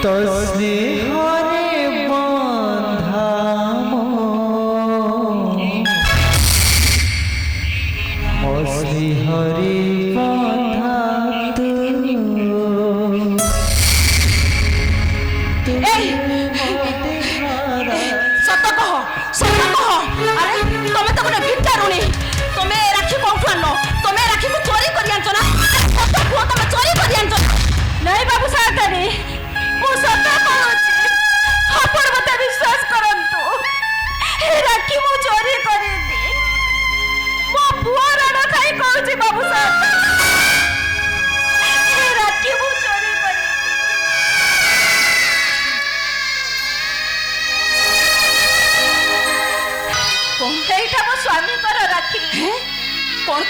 তো স্নেহরে বন্ধাম ମୋ ଶ୍ରୀହରି ବନ୍ଧାତୁ।
ସତ କହ ସତ କହ। ଆରେ ତମେ ତ ଗୋଟେ ଭିକାରୁଣୀ। ତମେ ରାକ୍ଷୀ କୋଉଠୁ ଆଣିଲ? ତମେ ରାକ୍ଷୀକୁ ଚୋରି କରି ଆଣିଛ ନା? ସତ କୁହ ତମେ ଚୋରି କରି ଆଣିଛ ନା?
ନାଇଁ ବାବୁ ସାନ୍ତାଣୀ ମୁଁ ସତ କହୁଛି। ଆପଣ ମୋତେ ବିଶ୍ୱାସ କରନ୍ତୁ। ଏ ରାକ୍ଷୀ ମୁଁ ଚୋରି କରିନି। ମୋ ପୁଅ ରାଣ ଖାଇ କହୁଛି ବାବୁ ସାନ୍ତାଣୀ ଏ ରାକ୍ଷୀ ମୁଁ ଚୋରି କରିନି।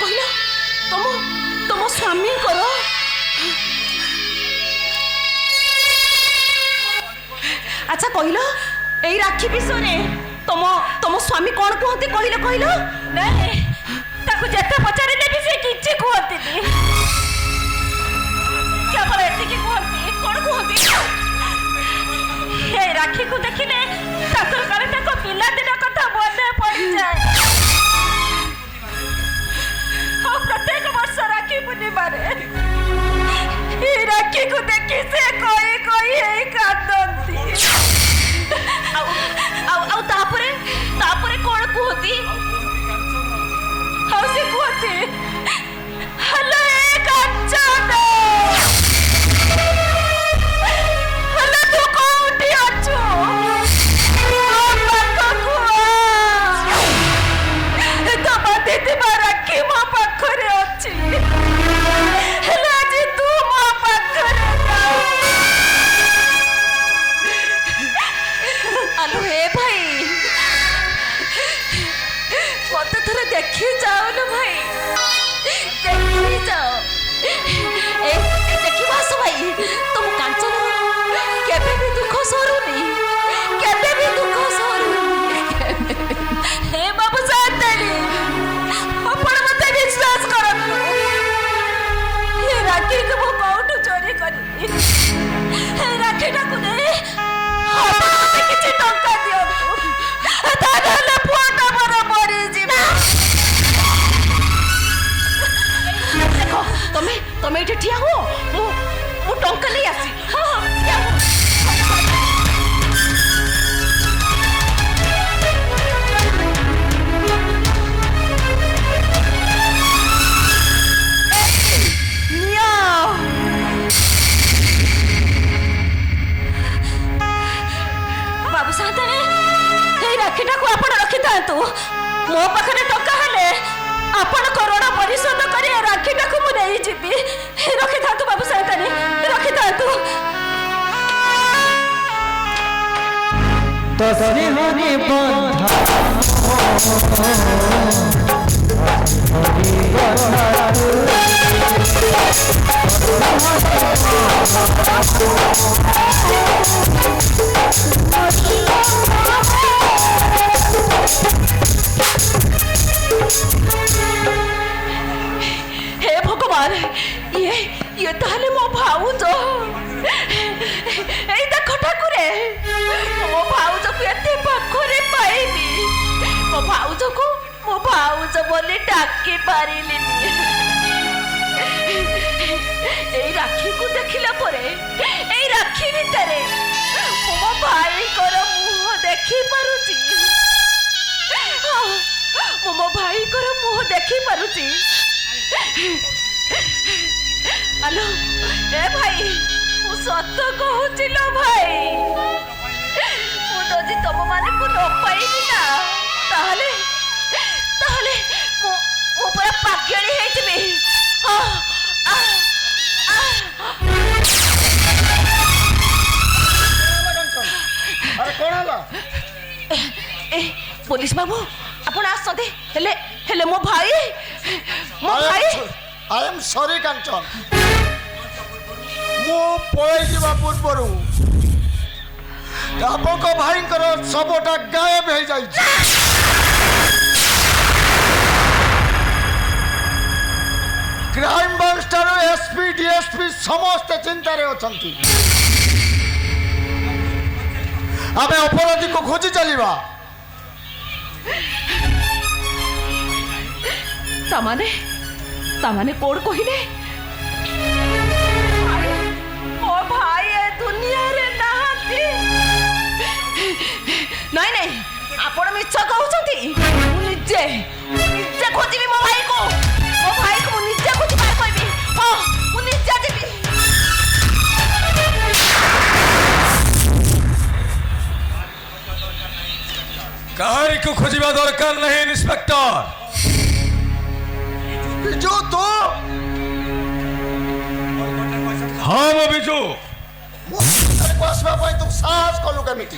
କହିଲ ତମ ସ୍ୱାମୀଙ୍କର ଆଚ୍ଛା କହିଲ ଏଇ ରାକ୍ଷୀ ବିଷୟରେ ତମ ସ୍ୱାମୀ କଣ କୁହନ୍ତି କହିଲ
ନାଇଁ ତାକୁ ଯେତେ ପଚାରିଲେ ବି ସେ କିଛି କୁହନ୍ତିନି କେବଳ ଏତିକି କୁହନ୍ତି କଣ କୁହନ୍ତି ଏ ରାକ୍ଷୀକୁ ଦେଖିଲେ ତାଙ୍କର କାଳେ ତାଙ୍କ ପିଲାଦିନ କଥା ମନେ ପଡ଼ିଯାଏ ଆଉ ପ୍ରତ୍ୟେକ ବର୍ଷ ରାକ୍ଷୀ ପୂର୍ଣ୍ଣିମାରେ ଏ ରାକ୍ଷୀକୁ ଦେଖି ସେ କହି ହେଇ କାନ୍ଦନ୍ତି
ଆଉ ତାପରେ କଣ କୁହନ୍ତି
ଆଉ ସେ କୁହନ୍ତି ହ୍ୟାଲୋ ଏ କାଞ୍ଚନ ହ୍ୟାଲୋ ତୁ କୋଉଠି ଅଛୁ ମୋ ପାଖକୁ ତୋ ବାନ୍ଧିଥିବା ରାକ୍ଷୀ ମୋ ପାଖରେ ଅଛି ହେଲେ ଆଜି ତୁ ମୋ ପାଖରେ
ଆଲୋ ହେ ଭାଇ ମତେ ଥରେ ଦେଖି ଯାଉନ ଭାଇ ଦେଖି ଯାଅ ଦେଖିବ ଆସ ଭାଇ ତମ କାଞ୍ଚନ କେବେ ବି ଦୁଃଖ ସରୁନି
ହେ ବାବୁ ସାନ୍ତାଣୀ ଆପଣ ମତେ ବିଶ୍ୱାସ କରନ୍ତୁ ଏ ରାକ୍ଷୀକୁ ମୁଁ କୋଉଠୁ ଚୋରି କରିବି ଏ ରାକ୍ଷୀଟାକୁ ନେଇ ଆପଣ ମତେ କିଛି ଟଙ୍କା ଦିଅନ୍ତୁ ତାହେଲେ ପୁଅଟା ମୋର ମରିଯିବ
ଦେଖ ତମେ ଏଠି ଠିଆ ହୁଅ ମୁଁ ଟଙ୍କା ନେଇ ଆସି ହଁ ଠିଆ ହୁଅ
ବାବୁ ସାନ୍ତାଣୀ ଏଇ ରାକ୍ଷୀଟାକୁ ଆପଣ ରଖିଥାନ୍ତୁ ମୋ ପାଖରେ ଟଙ୍କା ହେଲେ ଆପଣଙ୍କ ଋଣ ପରିଶୋଧ କରି ଏ ରାକ୍ଷୀଟାକୁ ମୁଁ ନେଇଯିବି ରଖିଥାନ୍ତୁ ବାବୁ ସାନ୍ତାଣୀ ରଖିଥାନ୍ତୁ
तो स्नेहने बंधा
हे भगवान ये ताहले मो भाउज एई देखो ठाकुरे मो भाउज को एते पाखरे पाइनी मो भाउज बोली डाकी पारिलिनी एई राखी को देखिला परे एई राखी भितरे मो भाई कर मुंह देखि पारुची मो भाई कर मुंह देखि पारुची हेलो ए भाई मु सत कहूची लो भाई मु जदि तुम माने को न पाइबी ना ताहले मु पूरा पागली हेजिबी
अरे कौन हला
ए पुलिस बाबू आपण आसते हेले हेले मो भाई
आई एम सॉरी कांचन मु पळै जीवा पूर्वरु आपको भाईंकर सबटा गायब हो जाई क्राइम ब्रांचर एसपी डीएसपी समस्त चिंता रे अछंती आमे अपराधी को खोजी चलीबा
तामाने कोड कहिले ओ भाई ए दुनिया रे नाहती नहीं आपण मिछ कहउछंती निजे खोजिबी मो भाई को निजे खोजि पार करबी हां मु निजे जेबी
काहारी को खोजिबा दरकार नहीं इंस्पेक्टर
बिजू तो
हाँ वो बिजू
बसवा पाई तुम साहस कलु केमिति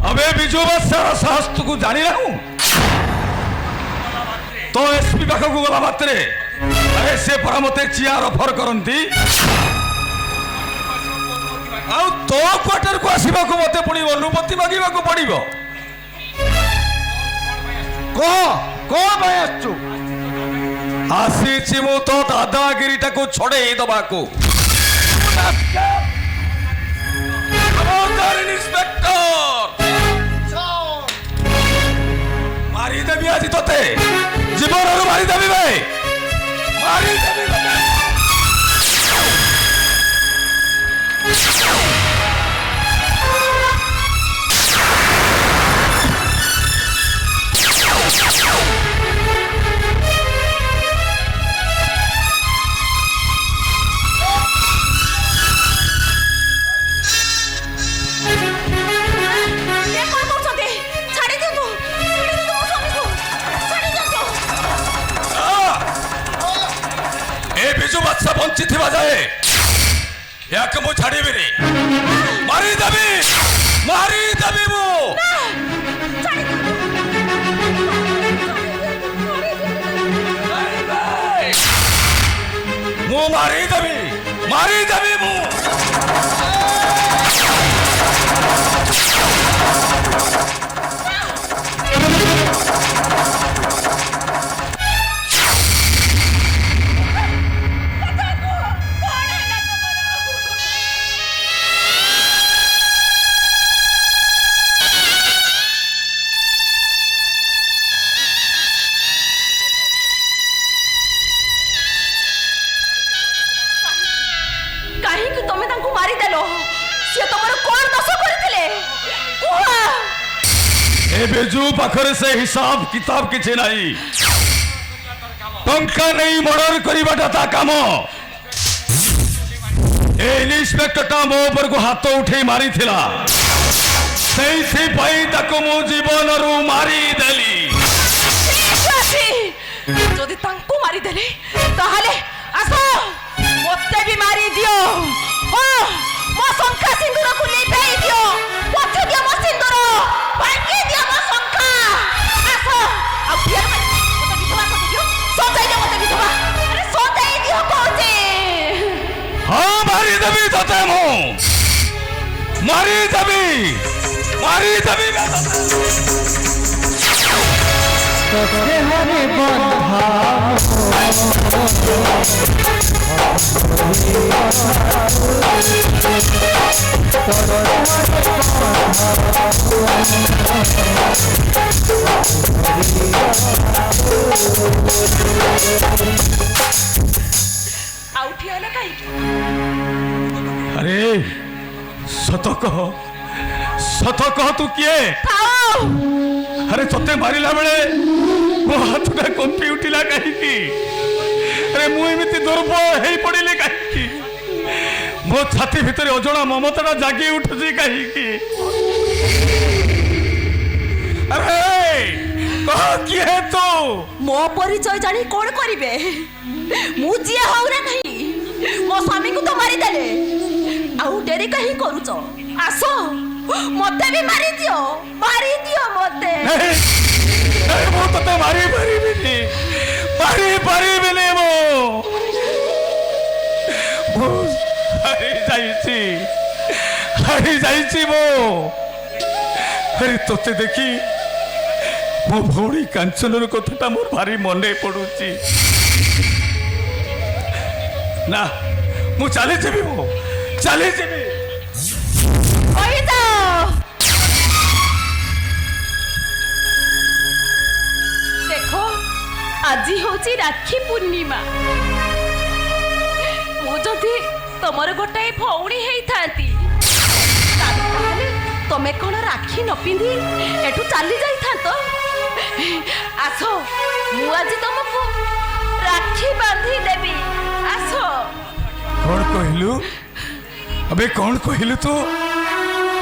अबे बिजू बस सारा साहस तुको जानी रहूं
तो एसपी पाखक गला मात्रे अरे से परा मते चियार ऑफर करंती आ तो क्वार्टर को आसीबा को मते पड़िबो अनुमति मागिबा को पड़िबो
कौन भाई आसु
आसीछि मु तो दादागिरीटा को छोड़े दबा को इंस्पेक्टर मारी देबी आज तोते जीवन मारी देबी भाई मारी देबी बादशाह बंची थी जाए याक मु छाड़ीबी मारी देबी मु मारी देबी मु बेजू पाखरे से हिसाब किताब किछि नहीं टंका नहीं मर्डर करिबाटा ता काम ए इंस्पेक्टरटा मो ऊपर को हाथ उठे मारी थिला सेही पई ताको मो जीवन रु मारी देली
जदि तांको मारी देले ताहाले आसो मते भी मारी दियो हो मो शंखा सिंदूर को ले पेई दियो पछ दियो मो सिंदूर भांगी दियो मो शंखा आसो अब फिर मते विधवा को दियो सोताई दे मते विधवा अरे सोताई दियो कोचे
हां मारी देबी तते मो मारी देबी
तोरे हरे बंधा
आउठी आला काई
अरे सत कह तू किए अरे तोते मारिला बेले मो हाथटा कंपी उठिला कहीं अरे मु एमती दुर्बल हो पड़े कहीं मो छाती भितर अजणा ममता जागी उठुची कहीं अरे कह किए तू
मो परिचय जानी कोन करिवे मु जिए हौरा नहीं मो स्वामी को तो मारी देले आउ डेरी कहीं करूच आसो मते भी मारी दियो मते
नहीं मो तते मारी परिबिनी मो हरी जाइची मो अरे तोते देखी मो भौणी कांचनर कथाटा मोर भारी मने पड़ुची ना मु चली जीवी
देखो आज होची राखी पूर्णिमा मु जदि तमर गोटाए भौणी हेई थांती ताले तमे कोन राखी न पिंदी एठू चली जाई थांतो आसो मु आज तुमको राखी बांधी देबी आसो
कौन कहलु अबे कौन कहलु तू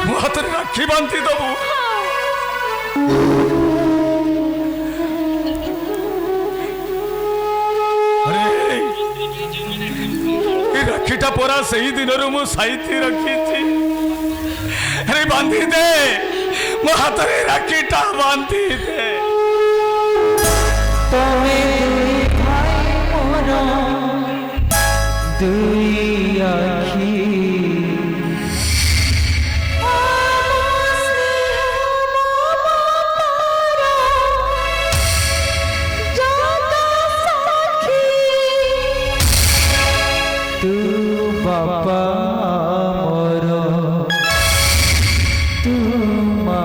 मु हाथ राखी बांधी दबु अरे राखीटा परा सही दिन मु साइती रखी थी अरे बांधी दे मो हाथ रे राखीटा बांधी दे
তুমি ভাই মোর দুই আখি তু বাবা মোর তু মা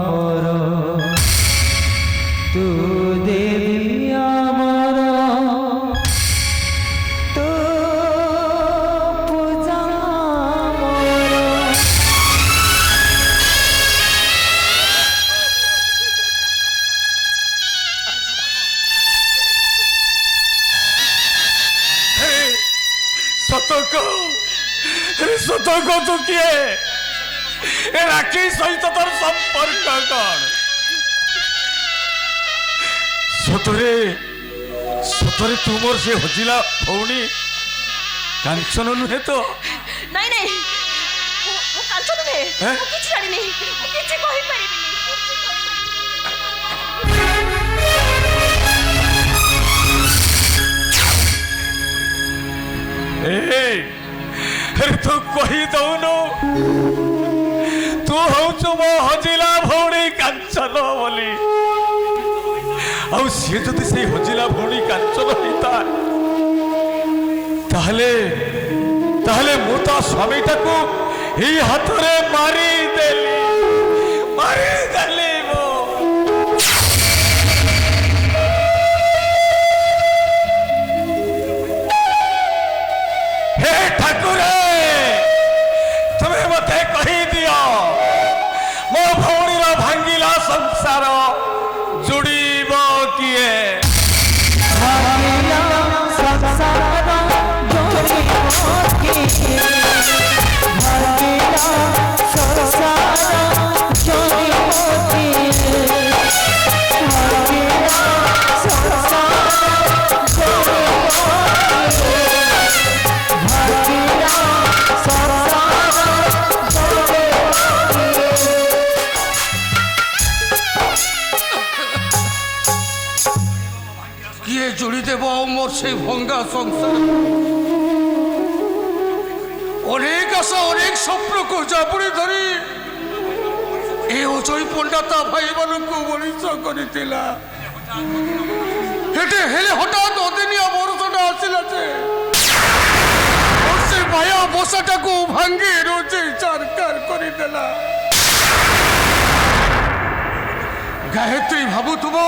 মোর তু দেবী আমার তু পূজা মোর
ସତକ ତୁ କିଏ ଏ ରାକ୍ଷୀ ସହିତ ତୋର ସମ୍ପର୍କ କଣ? ସତରେ ସତରେ ତୁ ମୋର ସେ ହଜିଲା ଭଉଣୀ କାଞ୍ଚନ ନୁହେଁ ତ?
ନାଇଁ ନାଇଁ ମୁଁ କାଞ୍ଚନ ନୁହେଁ, ମୁଁ କିଛି ଜାଣିନି, ମୁଁ କିଛି କହିପାରିବିନି।
ତୁ କହି ଦଉନୁ ତୁ ହଉଛୁ ମୋ ହଜିଲା ଭଉଣୀ କାଞ୍ଚନ ବୋଲି। ଆଉ ସିଏ ଯଦି ସେଇ ହଜିଲା ଭଉଣୀ କାଞ୍ଚନ ହେଇଥାଏ ତାହେଲେ ତାହେଲେ ମୁଁ ତା ସ୍ୱାମୀଟାକୁ ଏଇ ହାତରେ ମାରିଦେଲି ମୁଁ। हे ठाकुर तुम्हें मते कही दियो मो भौणी भांगिला संसार जुड़ीब किए?
किए जोड़ी देव मोर से भंगा संसार अनेक आशा अनेक स्वप्न को जापुड़ी धरी ए अजय पंडा ता भाई मानक मनीष करथिला हेटे हेले हठात अदिनिया बरसटा आसिला जे से माया बसाटा को भांगी रोजे चारकार करि देला। गायत्री भाबुथुबो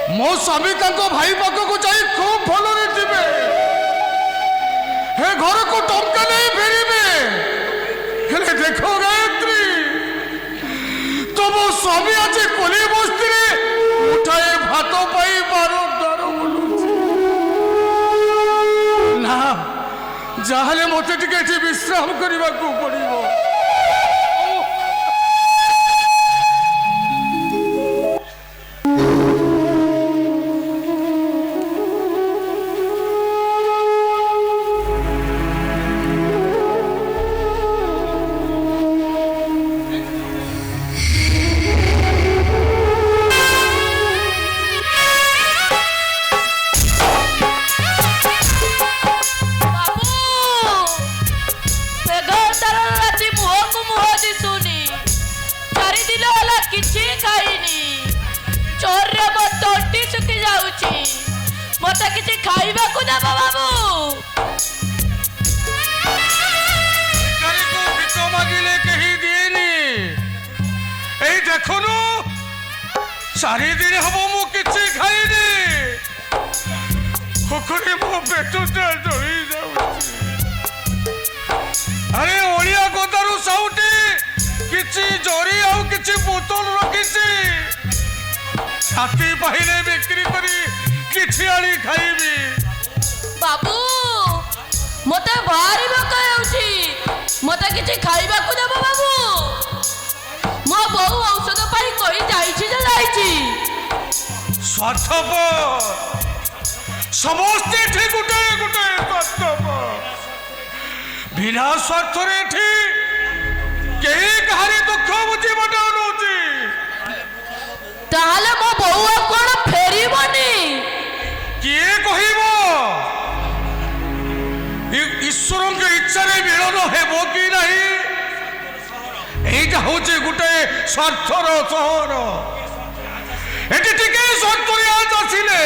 मो स्वामी भाई पाख को जाई खूब भलरे जीवे हे घर को टंका नहीं फेरिबे हेले देखो गायत्री तुम स्वामी आज कोली बस्ती रे उठाए भात पाई बारो द्वार बुलुछि ना जाहले मते टिके एठी विश्राम करबा को पड़िबो।
मत किसी खाइबा को दे बाबू
मागिले कही दिएनी ए देखनु चारि दिन हम मु किछि खाइनी खोखरे मो पेटटा जळी जाउछि। अरे ओलिया गोदारु साउटी किछि जोरी आउ किछि बोतल रखिछि छाती पाहिले बिक्री करी किछि आनी खाइबी।
बाबू मते भारी भोक हेउछि मते किछि खाइबा को देबो बाबू मो बहु औषध पाई कहि जाइछि जे जाइछि।
स्वार्थपर समस्ते ठीक गुटे गुटे स्वार्थपर बिना स्वार्थरे ठीक केही कहारी दुख बुझी बटाउनुछि
ताहले मो बहु कोन
হচ্ছে গোটে স্বার্থর সহর। এটি টিকে স্বার্থরিয়া আসিলে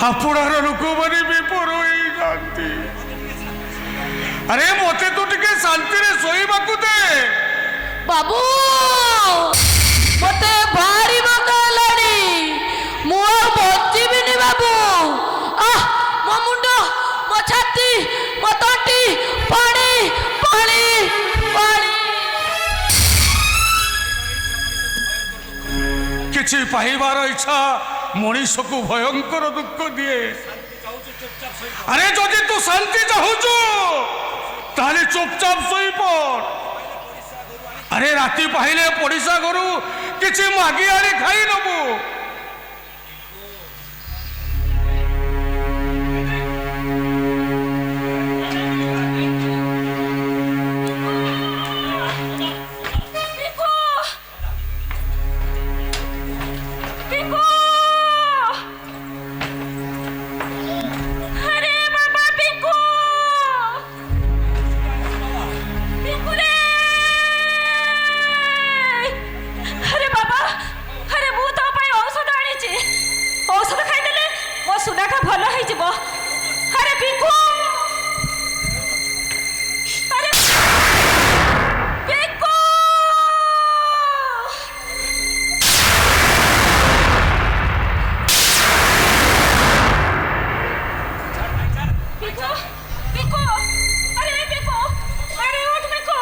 আপনার লোকମାନେ বিপর হয়ে যাতে। আরে মতে তো টিকে শান্তিরে শোইবাকু দে।
বাবু মতে ভারি মন্দ হেলানি, মু আর বଞ୍ଚିবিনি বাবু। আহ মো মুন্ড, মো ছাতি, মো তଣ୍ଟି, পানি পানি পানি।
কিছু পাইবার ইচ্ছা মଣିষকু ভয়ঙ্কর দুঃখ দিয়ে। আরে যদি তু শান্তি চাহুছু তাহলে চুপচাপ শোইপড়। আরে রাতি পাইলে পড়িশা ঘরু কিছু মাগি আনি খাই নবু।
পিকু পিকু আরে বাবা পিকু পিকু রে আরে বাবা আরে মু তো পাই ঔষধ আনিছি ঔষধ খাইদেলে মো সুনাটা ভালো হয়ে যাব আরে পিকু আরে পিকু পিকু পিকু আরে পিকু আরে উঠ পিকু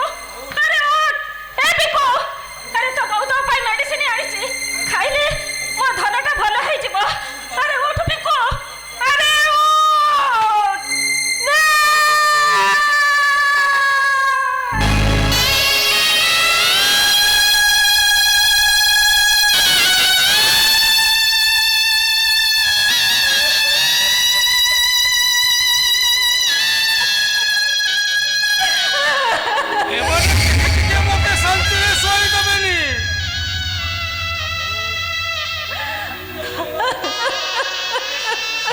আরে উঠ এ পিকু আরে তো বহুত পাই মেডিসিন আনিছি খাইলে মো ধনটা ভালো হয়ে যাব আরে উঠ পিকু আরে উঠ না
এবারে টিকে মতে শান্তিরে শোই দেবেনি।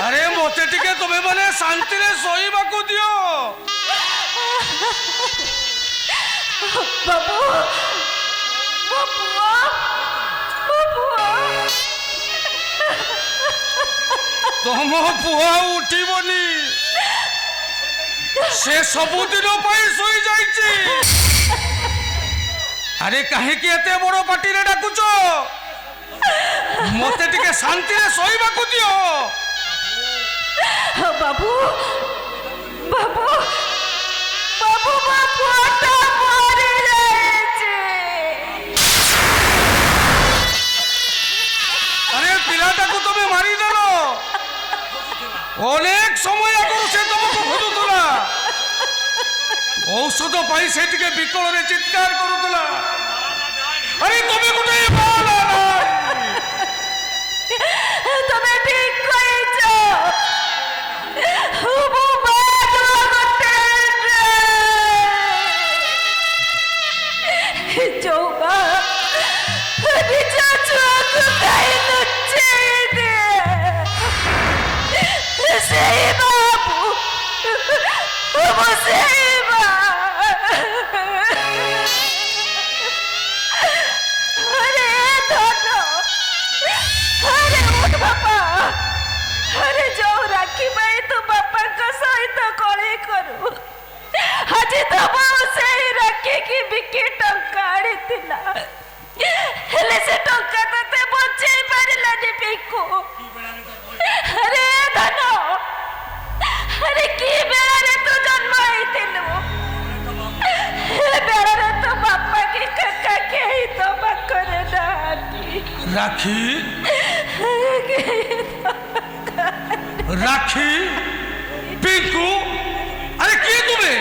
আরে মতে টিকে তুমি মানে শান্তিরে শোইবাকু দিও।
বাবু বাবু বাবু
তম পুয়া উঠিবনি, সে ସବୁଦିନ ପାଇଁ ଶୋଇ ଯାଇଛି। আরে কাহিଁକି এতে বড় পাটিরে ডাকুছ? মতে টিকে শান্তিরে শোইবাকু দিও।
বাবু বাবু বাবু বাবুটা মরে যাচ্ছে
আরে পিলাটাকু তুমি মারিদেল। অনেক সময় আগରୁ সে তোমাকে খোঁজুলা। ঔষধ পাই সে টিকে বিকଳରେ চিৎকার করুলা। আরে তুমি গোটে বালা নাই।
তুমি ঠিক কইছ ମୁଁ ବାଦ ଗୋଟେ ଯୋଉ ମା ନିଜ ଛୁଆକୁ ଖାଇ ଲୁଚେଇ ଦିଏ ସେଇ ବାବୁ ମୁଁ ସେଇ ମା। अरे धनो अरे उठ बापा अरे जाओ राखी भाई तू बापा का सहित कले करू आज तब से राखी की बिकी टंका आनीला हेले से टंका तते बचेई पारिलानी पिकू। अरे धनो अरे की बेला रे तू जन्म होइतिलु बेला तो बापा की काका के ही तो बकरे डाटी
রাখি রাখি পিঙ্কু আরে কে তুমি?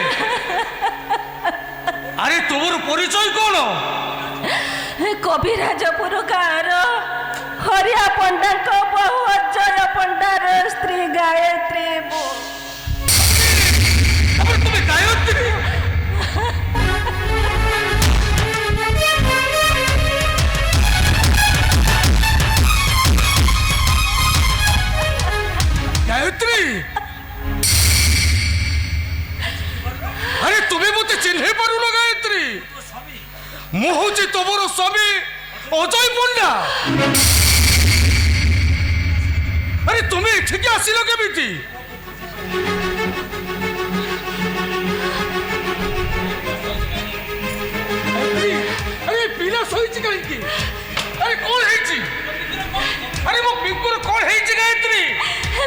আরে তোমার পরিচয় কোন?
কবিরাজপুর গাঁর হরিয়া পণ্ডাଙ୍କ বহু অଜয় পণ্ডার স্ত্রী গায়ত্রী মু।
আবার তুমি গায়ত্রী? গায়ত্রী আরে তুমি মতে চিনহে পারুন গায়ত্রী? ମୁଁ ହଉଛି ତମର ସ୍ୱାମୀ ଅଜୟ ପଣ୍ଡା। ଆରେ ତୁମେ ଏଠିକି ଆସିଲ କେମିତି? ଆରେ ପିଲା ଶୋଇଛି କାହିଁକି? ଆରେ କଣ ହେଇଛି? ଆରେ ମୋ ପିଙ୍କୁର କଣ ହେଇଛି ଗାୟତ୍ରୀ?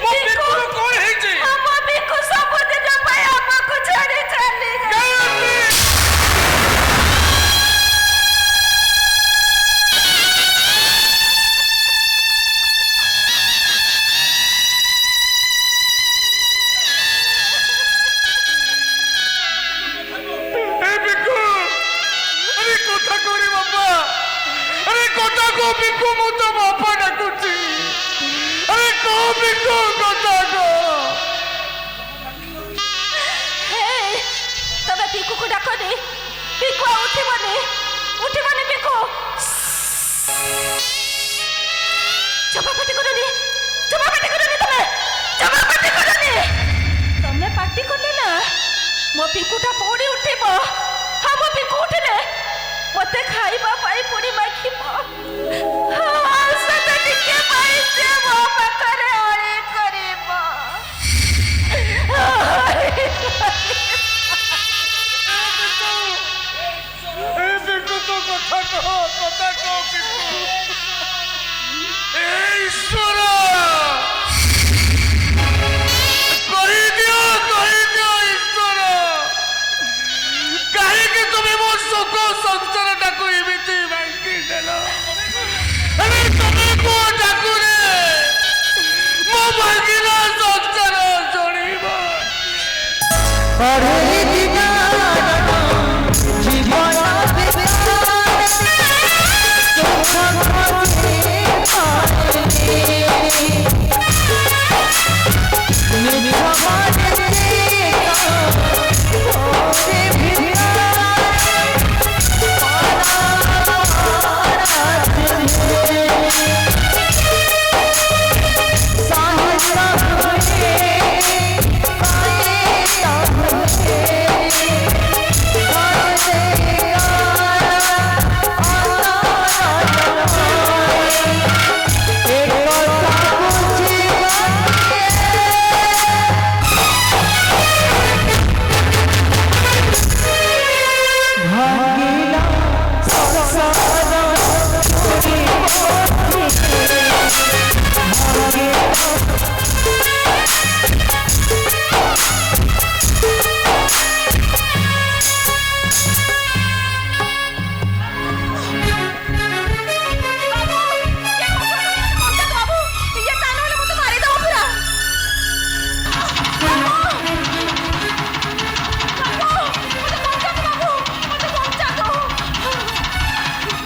ମୋ ପିଙ୍କୁର କଣ ହେଇଛି?
ଆମ ପିଙ୍କୁ ସବୁଦିନ ପାଇଁ ଆମକୁ ଛାଡ଼ି ଚାଲି
ଗାୟତ୍ରୀ!
ତମେ ପିକୁକୁ ଡାକନି। ପିକୁ ଆଉ ଉଠିବନି ପିକୁ। ଜମା ପାଟି କରନି ତମେ ଜମା ପାଟି କରନି। ତମେ ପାଟି କଲେ ନା ମୋ ପିକୁଟା ପୁଣି ଉଠିବ। ହଁ ମୋ ପିକୁ ଉଠିଲେ ମତେ ଖାଇବା ପାଇଁ ପୁଣି ମାଗିବ। ସେଟା ଟିକେ ପାଇଁ ସେ ମୋ ପାଖରେ ଅଳି କରିବ।
ଈଶ୍ୱର କହିଦିଅ ଈଶ୍ୱର, କାହିଁକି ତୁମେ ମୋ ସୁଖ ସଂସାରଟାକୁ ଏମିତି ଭାଙ୍ଗିଦେଲ? ହେଲେ ତମେ ମୋ ଡାକୁରେ ମୋ ଭାଙ୍ଗିଲା ସଂସାର ଚଳିବ।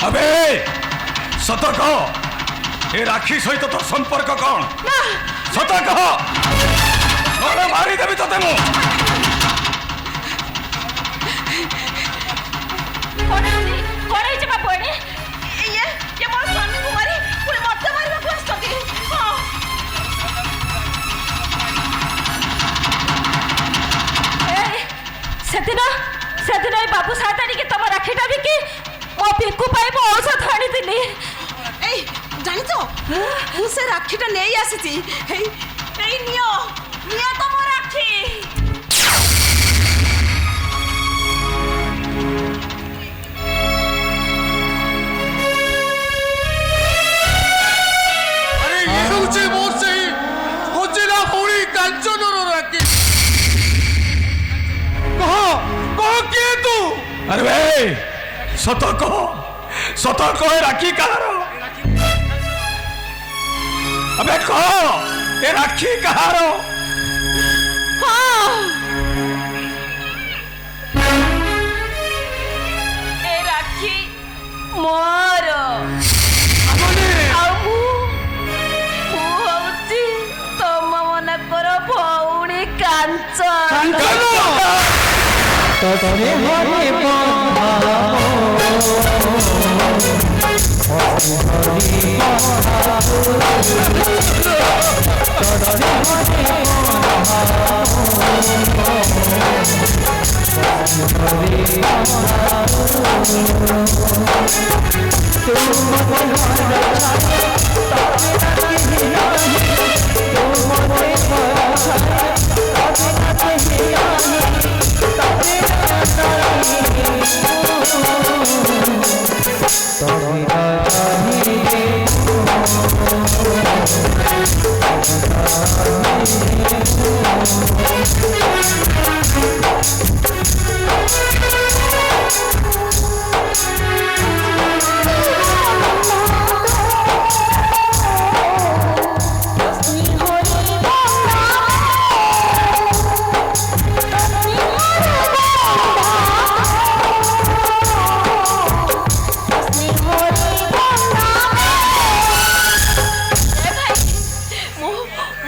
अबे सत कह, ए राखी सहित तो संपर्क कौन? सत कह, नोड़े मारी देवी तो तेमु।
कौन है जे बाबू एने? ये मोर स्वामी को मारी पुरे मत मारबा को आछथि। हां ए सेदिन ए बाबू सातानी के तम राखीटा भी कि ओ पिकु पाई मो औषध आनी दिली।
ए जानि तो मु से राखीटा नेई आसीची।
ए नियो तो मोर राखी।
अरे ये हूँ मोर से हजिला भौणी कांचनर राखी। कह किए तू?
अरे बे सत कह राखी कहार? अबे कह ए राखी कहार?
ए राखी मोर हूँ तम मनकर भौणी कांचन।
हरे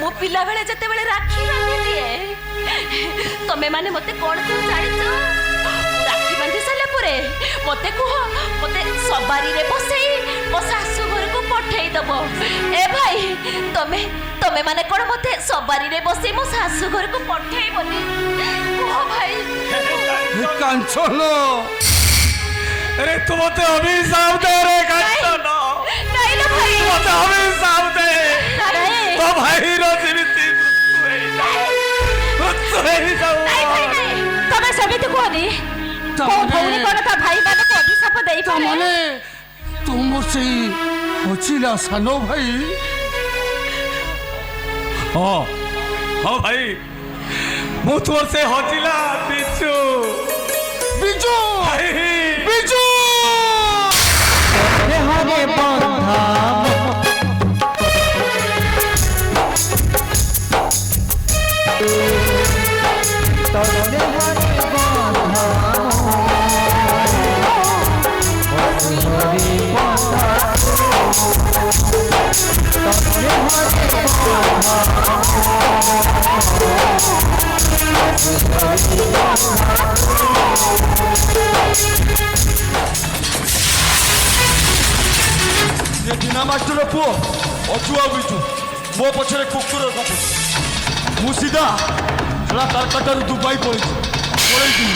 ମୁଁ ପିଲାବେଳେ ଯେତେବେଳେ ରାକ୍ଷୀ ବାନ୍ଧି ଦିଏ ତମେ ମାନେ ମତେ କଣ କଣ ଜାଣିଛ? ରାକ୍ଷୀ ବାନ୍ଧି ସାରିଲା ପରେ ମତେ କୁହ, ମତେ ସବାରିରେ ବସେଇ ମୋ ଶାଶୁ ଘରକୁ ପଠେଇ ଦବ। ଏ ଭାଇ ତମେ ତମେ ମାନେ କଣ ମତେ ସବାରିରେ ବସେଇ ମୋ ଶାଶୁ ଘରକୁ ପଠେଇବନି? କୁହ ଭାଇ।
কাঞ্চন আরে তু মতে অভিশাপ দে রে কাঞ্চন
ନାଇଁ ଲୋ ଭାଇ।
মতে অভিশাপ দে
ନାଇଁ।
তো ভাইর জীবিতি
ତମେ ସେମିତି କୁହନି। କୋଉ ଭଉଣୀ କଣ ତା ଭାଇ ମାନଙ୍କୁ ଅଭିଶାପ ଦେଇପାରେ?
ମାନେ ତୁମ ସେଇ ହଚିଲା ସାନ ଭାଇ
ହଁ ହଁ ଭାଇ ମୁଁ তোর সে হচিলা বিজু
বিজু
ভাই
বিজু
ये दीना मास्टर पुओ अचुआ बिजु मो पछरे कुकुर काटु मु सीधा चला तारकाटारू दुबई पळेछि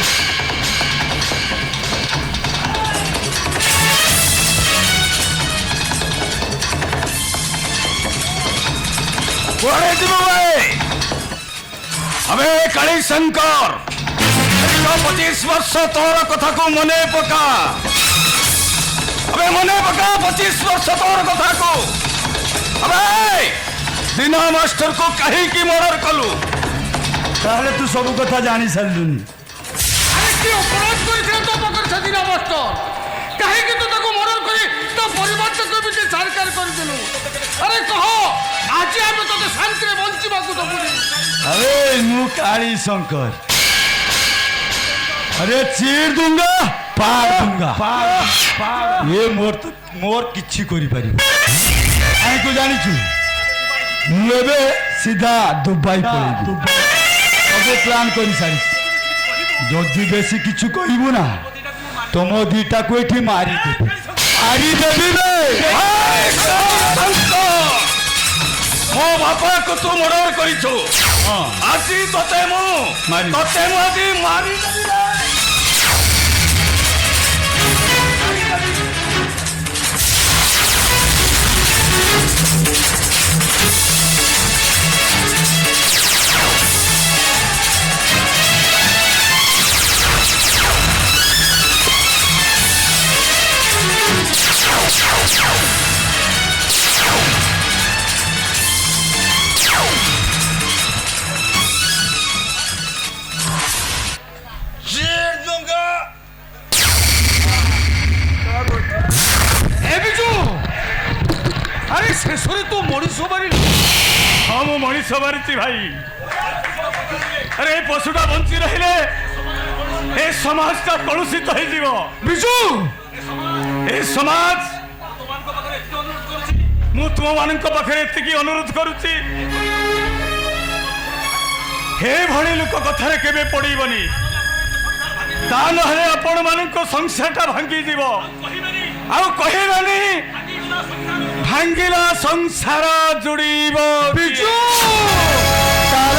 কোথায় যাব ভাই? আবে কালী শঙ্কর 25 বর্ষ তোর কথাকু মনে পকা। আবে মনে পকা 25 বর্ষ তোর কথাকু। আবে দিনা মাস্টার কো কাহিকি মর্ডর কলু? তাহলে তু সব কথা জানি সারলুনি।
আরে কি অপরাধ করেছে তো পকর সেদিনা মাস্টার কাহিকি তো তাকে মর্ডর করে তো পরিবারটাকে ବି ସରକାର କରିଦେଲୁ। আরে কহ আজি আমি তোকে শান্তিরে বঞ্চিବାକୁ দেবুনি।
अरे मु काली शंकर, अरे चीर दूंगा पार दूंगा। ये मोर किछि करि पारि आई को जानि छु मु एबे सीधा दुबई पळेबी। सब प्लान करि सारी जदि बेसी किछु कहिबु ना तुम दीटा को एठी मारी देबी बे। मो बापा को तू मर्डर करिछु আজি তোতে মু আজি মারি দেবি রে।
আরে শেষরে তো মଣିষ মারিলি।
ହଁ ମୁଁ ମଣିଷ ମାରିଛି ଭାଇ। ଆରେ ଏ ପଶୁଟା ବଞ୍ଚି ରହିଲେ ଏ ସମାଜଟା କଳୁଷିତ ହେଇଯିବ।
ବିଜୁ
ଏ ସମାଜ ମୁଁ ତୁମମାନଙ୍କ ପାଖରେ ଏତିକି ଅନୁରୋଧ କରୁଛି, ଏଭଳି ଲୋକ କଥାରେ କେବେ ପଡ଼ିବନି। ତା ନହେଲେ ଆପଣମାନଙ୍କ ସଂସାରଟା ଭାଙ୍ଗିଯିବ। ଆଉ କହିବାନି ଭାଙ୍ଗିଲା ସଂସାର ଯୋଡ଼ିବ।
ବିଜୁ
ତାର